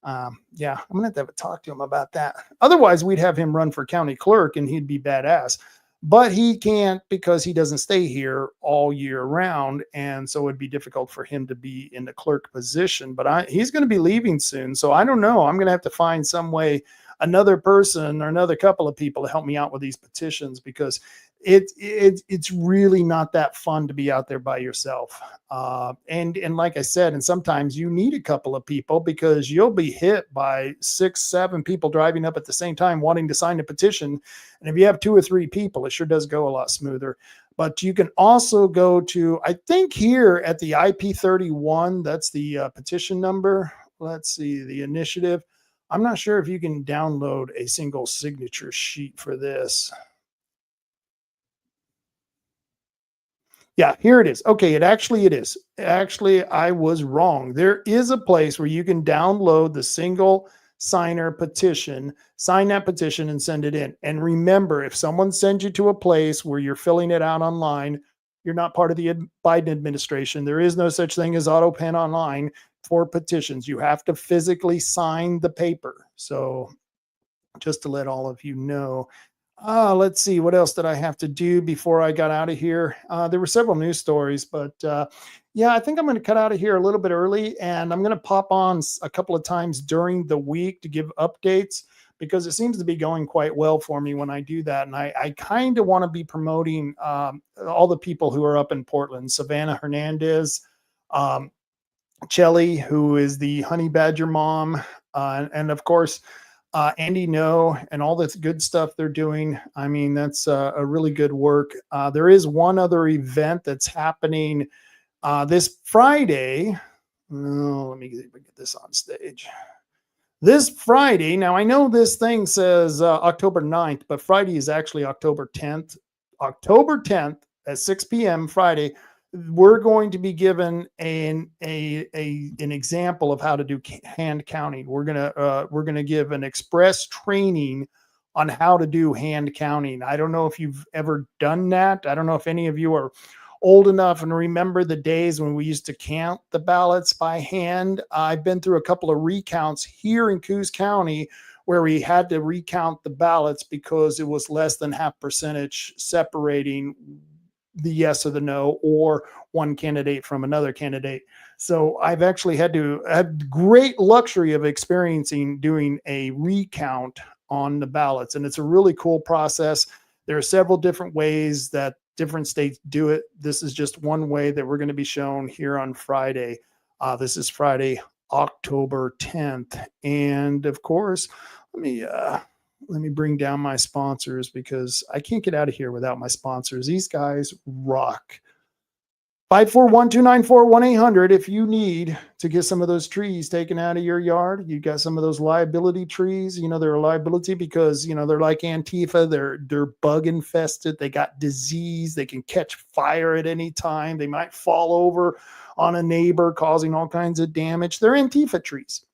S3: Yeah, I'm going to have to talk to him about that. Otherwise, we'd have him run for county clerk and he'd be badass. But he can't, because he doesn't stay here all year round. And so it'd be difficult for him to be in the clerk position. But he's going to be leaving soon. So I don't know. I'm going to have to find some way, another person or another couple of people to help me out with these petitions, because it's really not that fun to be out there by yourself. And like I said, and sometimes you need a couple of people, because you'll be hit by 6, 7 people driving up at the same time wanting to sign a petition. And if you have 2 or 3 people, it sure does go a lot smoother. But you can also go to, I think here at the IP31, that's the petition number. Let's see, the initiative. I'm not sure if you can download a single signature sheet for this. Yeah, here it is. Okay, it is. Actually, I was wrong. There is a place where you can download the single signer petition, sign that petition, and send it in. And remember, if someone sends you to a place where you're filling it out online, you're not part of the Biden administration. There is no such thing as auto pen online for petitions. You have to physically sign the paper. So just to let all of you know. Let's see, what else did I have to do before I got out of here? There were several news stories, but yeah, I think I'm going to cut out of here a little bit early, and I'm going to pop on a couple of times during the week to give updates, because it seems to be going quite well for me when I do that. And I kind of want to be promoting all the people who are up in Portland: Savannah Hernandez, Chelly, who is the honey badger mom, and of course, Andy No, and all this good stuff they're doing. I mean, that's a really good work. There is one other event that's happening this Friday. Oh, let me get this on stage. This Friday, now I know this thing says October 9th, but Friday is actually October 10th. October 10th at 6 p.m. Friday, we're going to be given an example of how to do hand counting. We're gonna give an express training on how to do hand counting. I don't know if you've ever done that. I don't know if any of you are old enough and remember the days when we used to count the ballots by hand. I've been through a couple of recounts here in Coos County where we had to recount the ballots because it was less than half percentage separating the yes or the no, or one candidate from another candidate. So I've actually had great luxury of experiencing doing a recount on the ballots. And it's a really cool process. There are several different ways that different states do it. This is just one way that we're going to be shown here on Friday. This is Friday, October 10th. And of course, let me bring down my sponsors, because I can't get out of here without my sponsors. These guys rock. 541-294-1800 if you need to get some of those trees taken out of your yard. You got some of those liability trees. They're a liability because, they're like Antifa. They're bug infested. They got disease. They can catch fire at any time. They might fall over on a neighbor, causing all kinds of damage. They're Antifa trees.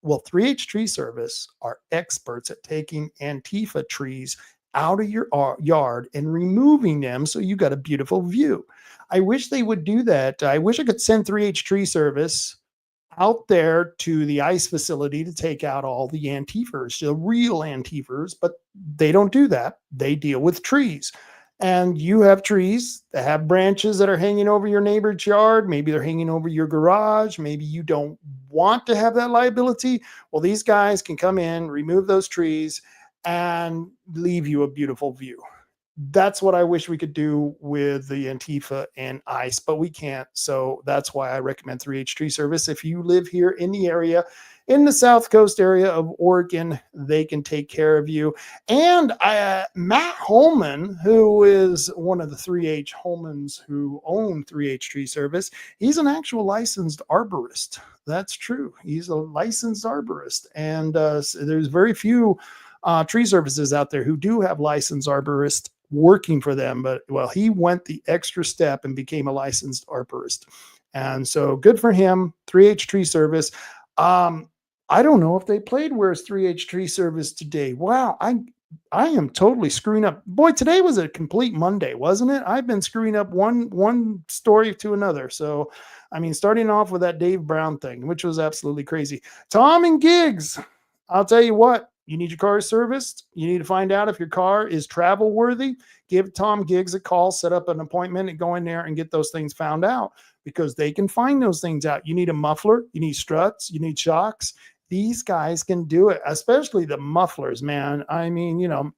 S3: Well, 3H Tree Service are experts at taking Antifa trees out of your yard and removing them so you got a beautiful view. I wish they would do that. I wish I could send 3H Tree Service out there to the ice facility to take out all the antifers, the real antifers, but they don't do that. They deal with trees. And you have trees that have branches that are hanging over your neighbor's yard. Maybe they're hanging over your garage. Maybe you don't want to have that liability. Well, these guys can come in, remove those trees, and leave you a beautiful view. That's what I wish we could do with the Antifa and ICE, but we can't. So that's why I recommend 3H Tree Service. If you live here in the area, in the South Coast area of Oregon, they can take care of you. And Matt Holman, who is one of the 3H Holmans who own 3H Tree Service, he's an actual licensed arborist. That's true. He's a licensed arborist. And so there's very few tree services out there who do have licensed arborists working for them, but well, he went the extra step and became a licensed arborist. And so good for him. 3H Tree Service. I don't know if they played Where's 3H Tree Service today. Wow, I am totally screwing up. Boy, today was a complete Monday, wasn't it? I've been screwing up one story to another. So, I mean, starting off with that Dave Brown thing, which was absolutely crazy. Tom and Gigs, I'll tell you what. You need your car serviced. You need to find out if your car is travel worthy. Give Tom Giggs a call, set up an appointment, and go in there and get those things found out, because they can find those things out. You need a muffler, you need struts, you need shocks. These guys can do it, especially the mufflers, man. I mean, you know,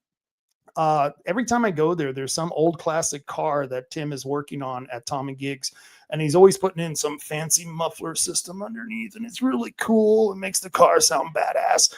S3: every time I go there, there's some old classic car that Tim is working on at Tom and Giggs, and he's always putting in some fancy muffler system underneath, and it's really cool. It makes the car sound badass.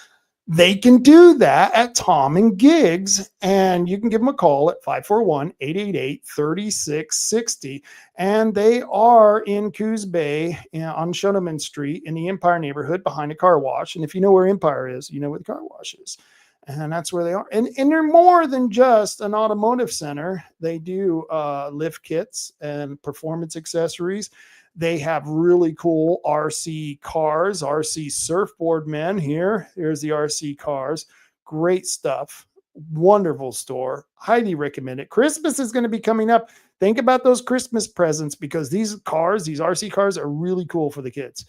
S3: They can do that at Tom and Giggs, and you can give them a call at 541-888-3660. And they are in Coos Bay on Shoneman Street in the Empire neighborhood behind a car wash. And if you know where Empire is, you know where the car wash is. And that's where they are. And they're more than just an automotive center. They do lift kits and performance accessories. They have really cool RC cars, RC surfboard men here. Here's the RC cars. Great stuff. Wonderful store. Highly recommend it. Christmas is going to be coming up. Think about those Christmas presents, because these cars, these RC cars, are really cool for the kids.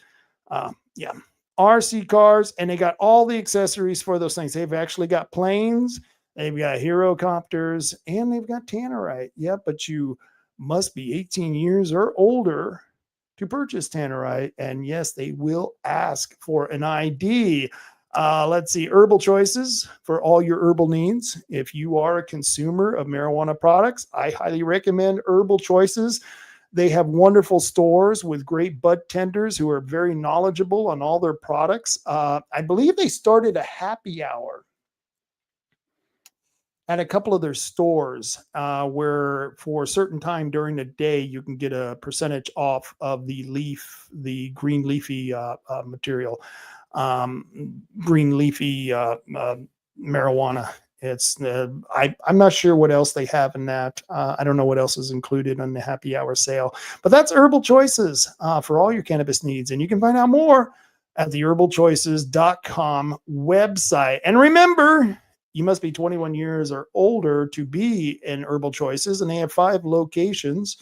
S3: Yeah. RC cars, and they got all the accessories for those things. They've actually got planes, they've got Herocopters, and they've got Tannerite. Yeah, but you must be 18 years or older to purchase Tannerite. And yes, they will ask for an ID. Let's see, herbal choices for all your herbal needs. If you are a consumer of marijuana products, I highly recommend Herbal Choices. They have wonderful stores with great bud tenders who are very knowledgeable on all their products. I believe they started a happy hour at a couple of their stores where for a certain time during the day, you can get a percentage off of the green leafy material, green leafy marijuana. It's I'm not sure what else they have in that. I don't know what else is included on the happy hour sale, but that's Herbal Choices for all your cannabis needs. And you can find out more at the herbalchoices.com website. And remember, you must be 21 years or older to be in Herbal Choices. And they have 5 locations: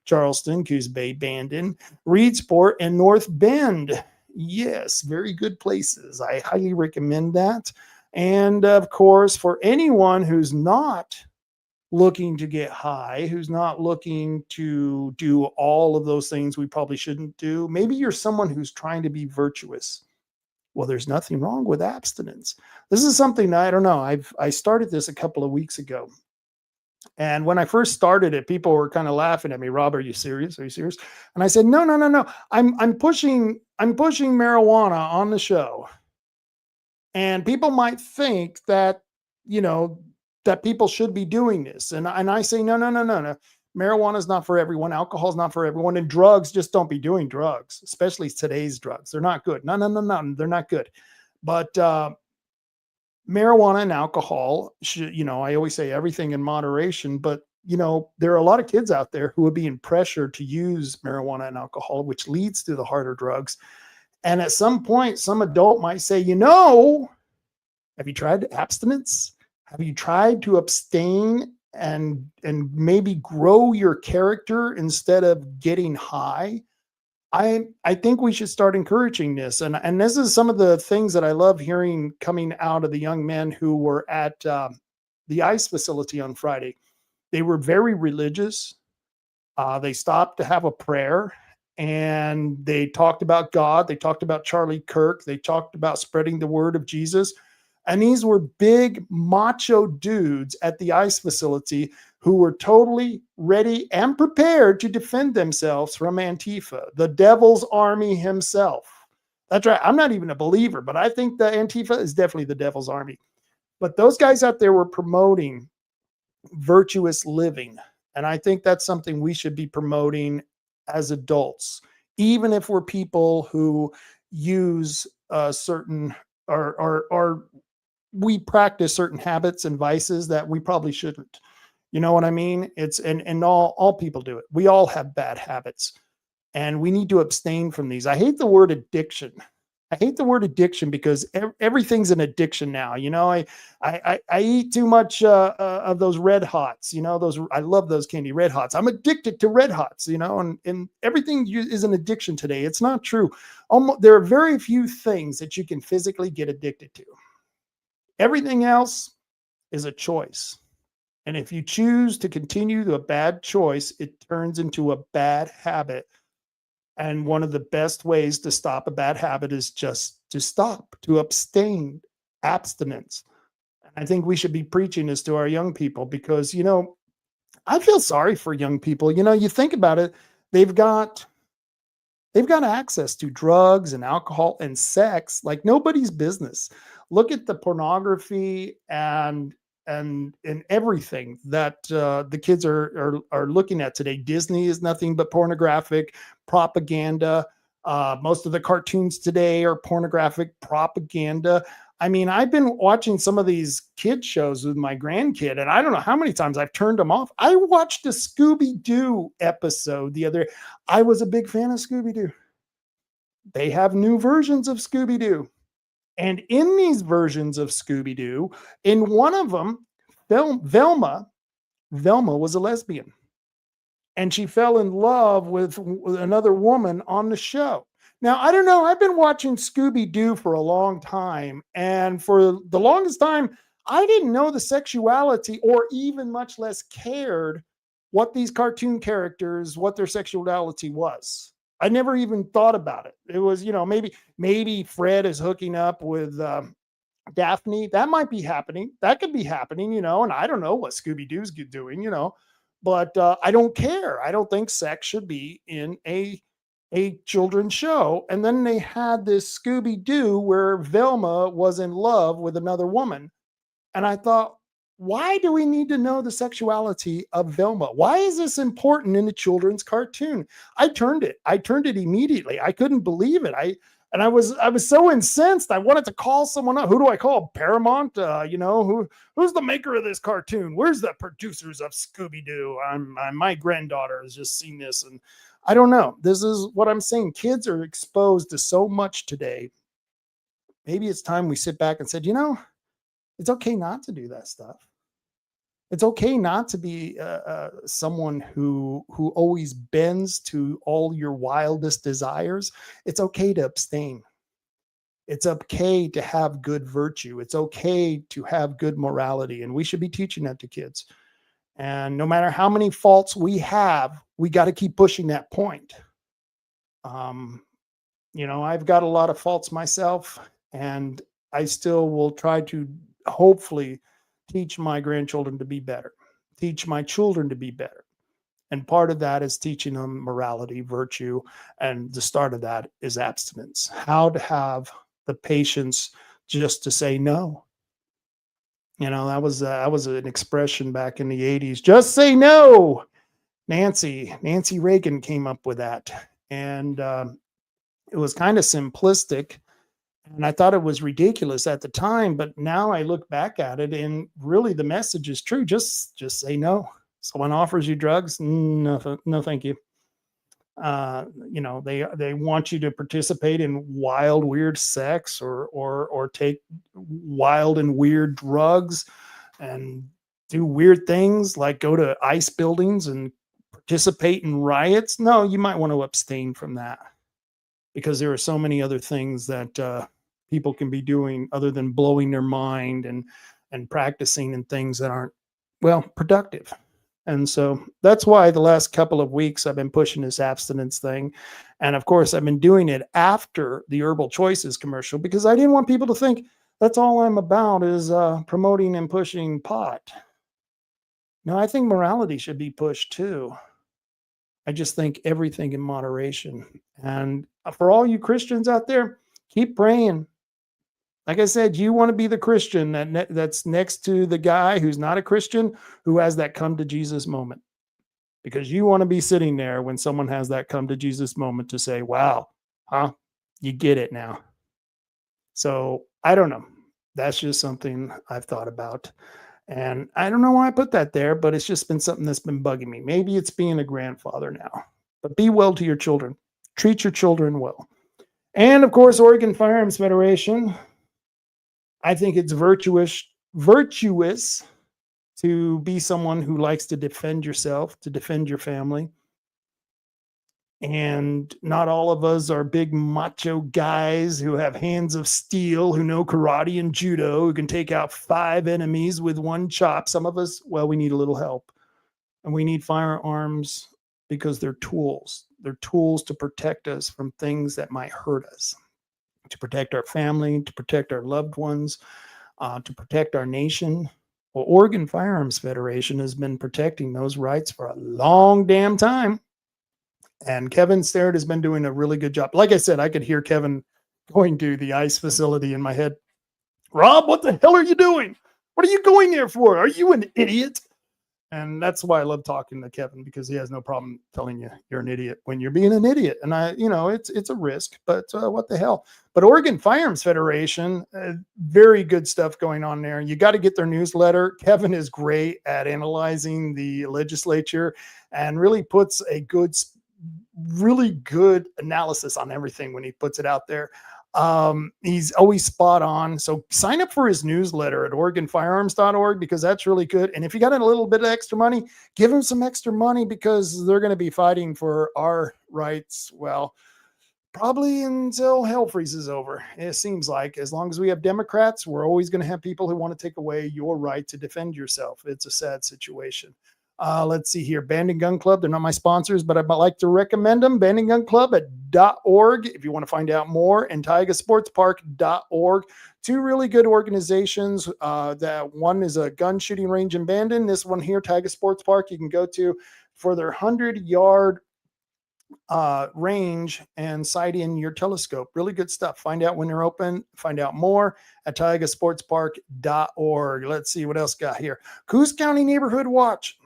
S3: Charleston, Coos Bay, Bandon, Reedsport, and North Bend. Yes, very good places. I highly recommend that. And of course, for anyone who's not looking to get high, who's not looking to do all of those things we probably shouldn't do, maybe you're someone who's trying to be virtuous. Well, there's nothing wrong with abstinence. This is something I don't know. I started this a couple of weeks ago. And when I first started it, people were kind of laughing at me. Rob, are you serious? Are you serious? And I said, no. I'm pushing marijuana on the show. And people might think that, that people should be doing this. And I say, no. Marijuana is not for everyone. Alcohol is not for everyone. And drugs, just don't be doing drugs, especially today's drugs. They're not good. No. They're not good. But marijuana and alcohol should, I always say everything in moderation, but there are a lot of kids out there who are being pressured to use marijuana and alcohol, which leads to the harder drugs. And at some point, some adult might say, have you tried abstinence? Have you tried to abstain and maybe grow your character instead of getting high? I think we should start encouraging this. And this is some of the things that I love hearing coming out of the young men who were at the ICE facility on Friday. They were very religious. They stopped to have a prayer, and they talked about God. They talked about Charlie Kirk. They talked about spreading the word of Jesus. And these were big macho dudes at the ICE facility who were totally ready and prepared to defend themselves from Antifa, the devil's army himself. That's right. I'm not even a believer, but I think the Antifa is definitely the devil's army. But those guys out there were promoting virtuous living. And I think that's something we should be promoting as adults, even if we're people who use certain or we practice certain habits and vices that we probably shouldn't. You know what I mean? It's and all people do it. We all have bad habits, and we need to abstain from these. I hate the word addiction. I hate the word addiction because everything's an addiction now. You know, I eat too much of those Red Hots. You know, those I love those candy Red Hots. I'm addicted to Red Hots. You know, and everything is an addiction today. It's not true. There are very few things that you can physically get addicted to. Everything else is a choice. And if you choose to continue a bad choice, it turns into a bad habit. And one of the best ways to stop a bad habit is just to stop, to abstain, abstinence. And I think we should be preaching this to our young people because, you know, I feel sorry for young people. You know, you think about it, they've got access to drugs and alcohol and sex like nobody's business. Look at the pornography and everything that the kids are looking at today. Disney is nothing but pornographic propaganda. Most of the cartoons today are pornographic propaganda. I mean, I've been watching some of these kid shows with my grandkid, and I don't know how many times I've turned them off. I watched a Scooby-Doo episode the other. I was a big fan of Scooby-Doo. They have new versions of Scooby-Doo. And in these versions of Scooby-Doo, in one of them, Velma was a lesbian. And she fell in love with another woman on the show. Now, I don't know. I've been watching Scooby-Doo for a long time. And for the longest time, I didn't know the sexuality or even much less cared what these cartoon characters, what their sexuality was. I never even thought about it. It was, you know, maybe Fred is hooking up with Daphne. That might be happening. That could be happening, you know, and I don't know what Scooby-Doo's doing, you know, but I don't care. I don't think sex should be in a children's show. And then they had this Scooby-Doo where Velma was in love with another woman. And I thought, why do we need to know the sexuality of Velma? Why is this important in a children's cartoon? I turned it immediately. I couldn't believe it. I was so incensed. I wanted to call someone up. Who do I call? Paramount? You know, who's the maker of this cartoon? Where's the producers of Scooby-Doo? My granddaughter has just seen this, and I don't know. This is what I'm saying. Kids are exposed to so much today. Maybe it's time we sit back and said, you know, it's okay not to do that stuff. It's okay not to be someone who always bends to all your wildest desires. It's okay to abstain. It's okay to have good virtue. It's okay to have good morality. And we should be teaching that to kids. And no matter how many faults we have, we got to keep pushing that point. You know, I've got a lot of faults myself, and I still will try to hopefully teach my grandchildren to be better, teach my children to be better. And part of that is teaching them morality, virtue, and the start of that is abstinence. How to have the patience just to say no. You know, that was an expression back in the 80s. Just say no. Nancy Reagan came up with that. And it was kind of simplistic. And I thought it was ridiculous at the time, but now I look back at it and really the message is true. Just say no. Someone offers you drugs, no, thank you. You know, they want you to participate in wild, weird sex or take wild and weird drugs and do weird things like go to ICE buildings and participate in riots. No, you might want to abstain from that. because there are so many other things that people can be doing other than blowing their mind and practicing in things that aren't, well, productive. And so that's why the last couple of weeks I've been pushing this abstinence thing. And of course, I've been doing it after the Herbal Choices commercial, because I didn't want people to think that's all I'm about is promoting and pushing pot. No, I think morality should be pushed too. I just think everything in moderation. And for all you Christians out there, keep praying. Like I said, you want to be the Christian that's next to the guy who's not a Christian, who has that come to Jesus moment. Because you want to be sitting there when someone has that come to Jesus moment to say, wow, huh? You get it now. So I don't know. That's just something I've thought about. And I don't know why I put that there, but it's just been something that's been bugging me. Maybe it's being a grandfather now. But be well to your children. Treat your children well. And of course, Oregon Firearms Federation. I think it's virtuous to be someone who likes to defend yourself, to defend your family. And not all of us are big macho guys who have hands of steel, who know karate and judo, who can take out 5 enemies with one chop. Some of us, well, we need a little help. And we need firearms because they're tools. They're tools to protect us from things that might hurt us, to protect our family, to protect our loved ones, to protect our nation. Well, Oregon Firearms Federation has been protecting those rights for a long damn time. And Kevin Starrett has been doing a really good job. Like I said, I could hear Kevin going to the Ice Facility in my head. Rob, what the hell are you doing? What are you going there for? Are you an idiot? And that's why I love talking to Kevin, because he has no problem telling you you're an idiot when you're being an idiot. And it's a risk, but what the hell? But Oregon Firearms Federation, very good stuff going on there. You got to get their newsletter. Kevin is great at analyzing the legislature and really puts a really good analysis on everything when he puts it out there. He's always spot on. So sign up for his newsletter at OregonFirearms.org, because that's really good. And if you got a little bit of extra money, give him some extra money, because they're going to be fighting for our rights. Well, probably until hell freezes over. It seems like as long as we have Democrats, we're always going to have people who want to take away your right to defend yourself. It's a sad situation. Let's see here. Bandon Gun Club. They're not my sponsors, but I'd like to recommend them. Bandon Gun Club at .org if you want to find out more, and TaigaSportsPark.org. 2 really good organizations. That one is a gun shooting range in Bandon. This one here, Taiga Sports Park, you can go to for their 100-yard range and sight in your telescope. Really good stuff. Find out when they're open. Find out more at TaigaSportsPark.org. Let's see what else got here. Coos County Neighborhood Watch.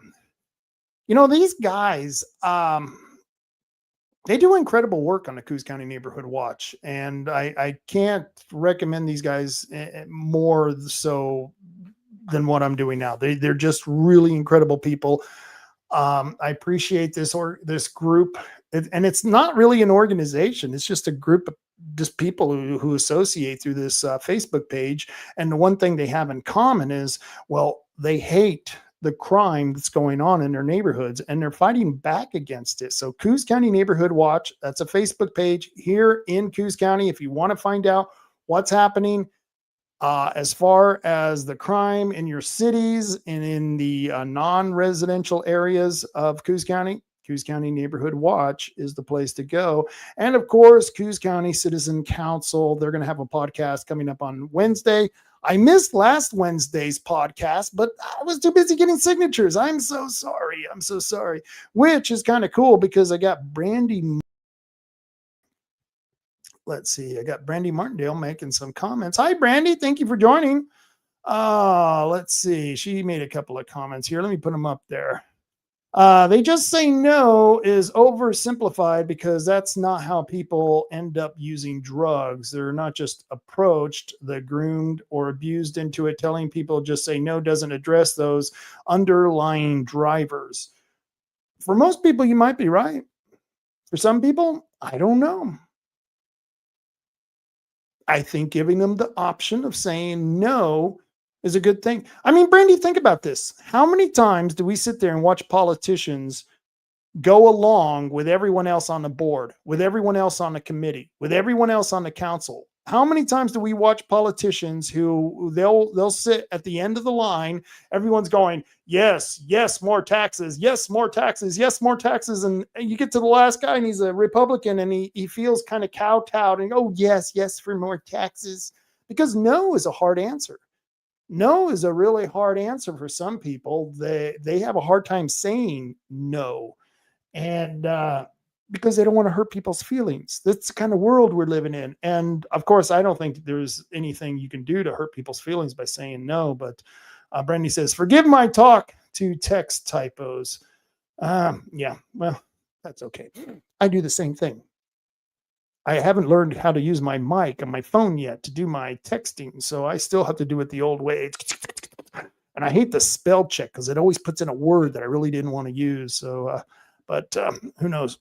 S3: These guys, they do incredible work on the Coos County Neighborhood Watch. And I can't recommend these guys more so than what I'm doing now. They're just really incredible people. I appreciate this group. And it's not really an organization. It's just a group of just people who associate through this Facebook page. And the one thing they have in common is, well, they hate the crime that's going on in their neighborhoods, and they're fighting back against it. So Coos County Neighborhood Watch, that's a Facebook page here in Coos County. If you want to find out what's happening as far as the crime in your cities and in the non-residential areas of Coos County Neighborhood Watch is the place to go. And of course, Coos County Citizen Council, they're going to have a podcast coming up on Wednesday. I missed last Wednesday's podcast, but I was too busy getting signatures. I'm so sorry. Which is kind of cool, because I got Brandy. Let's see. I got Brandy Martindale making some comments. Hi, Brandy. Thank you for joining. Let's see. She made a couple of comments here. Let me put them up there. They just say no is oversimplified, because that's not how people end up using drugs. They're not just approached, they're groomed or abused into it. Telling people just say no doesn't address those underlying drivers. For most people, you might be right. For some people, I don't know. I think giving them the option of saying no is a good thing. I mean, Brandy, think about this. How many times do we sit there and watch politicians go along with everyone else on the board, with everyone else on the committee, with everyone else on the council. How many times do we watch politicians who they'll sit at the end of the line? Everyone's going, yes, yes, more taxes, yes, more taxes, yes, more taxes. And you get to the last guy and he's a Republican and he feels kind of kowtowed and, oh, yes, yes, for more taxes. Because no is a hard answer. No is a really hard answer for some people. They have a hard time saying no. And because they don't want to hurt people's feelings. That's the kind of world we're living in. And of course, I don't think there's anything you can do to hurt people's feelings by saying no. But Brandy says, forgive my talk to text typos. Yeah, well, that's okay. I do the same thing. I haven't learned how to use my mic on my phone yet to do my texting. So I still have to do it the old way. And I hate the spell check because it always puts in a word that I really didn't want to use. So, but who knows?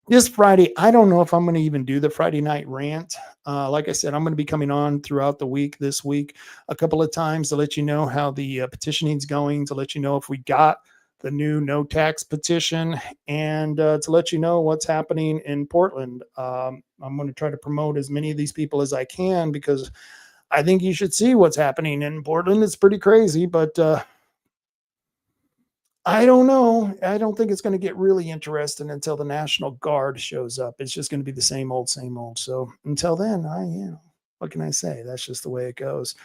S3: This Friday, I don't know if I'm going to even do the Friday night rant. Like I said, I'm going to be coming on throughout the week, this week, a couple of times to let you know how the petitioning's going, to let you know if we got the new no tax petition, and to let you know what's happening in Portland. I'm going to try to promote as many of these people as I can because I think you should see what's happening in Portland. It's pretty crazy, but I don't know. I don't think it's going to get really interesting until the National Guard shows up. It's just going to be the same old, same old. So until then, what can I say? That's just the way it goes.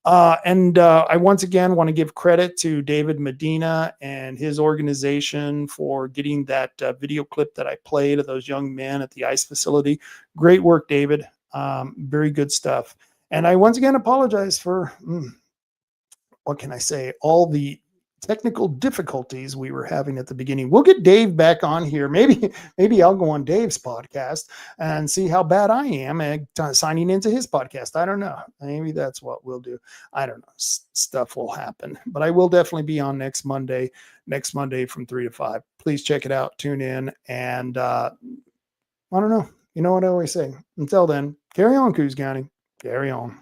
S3: And I once again want to give credit to David Medina and his organization for getting that video clip that I played of those young men at the Ice Facility. Great work, David. Very good stuff. And I once again apologize for, what can I say, all the technical difficulties we were having at the beginning. We'll get Dave back on here. Maybe I'll go on Dave's podcast and see how bad I am at signing into his podcast. I don't know. Maybe that's what we'll do. I don't know. Stuff will happen, but I will definitely be on next Monday from 3 to 5. Please check it out. Tune in. And I don't know. You know what I always say. Until then, carry on, Coos County. Carry on.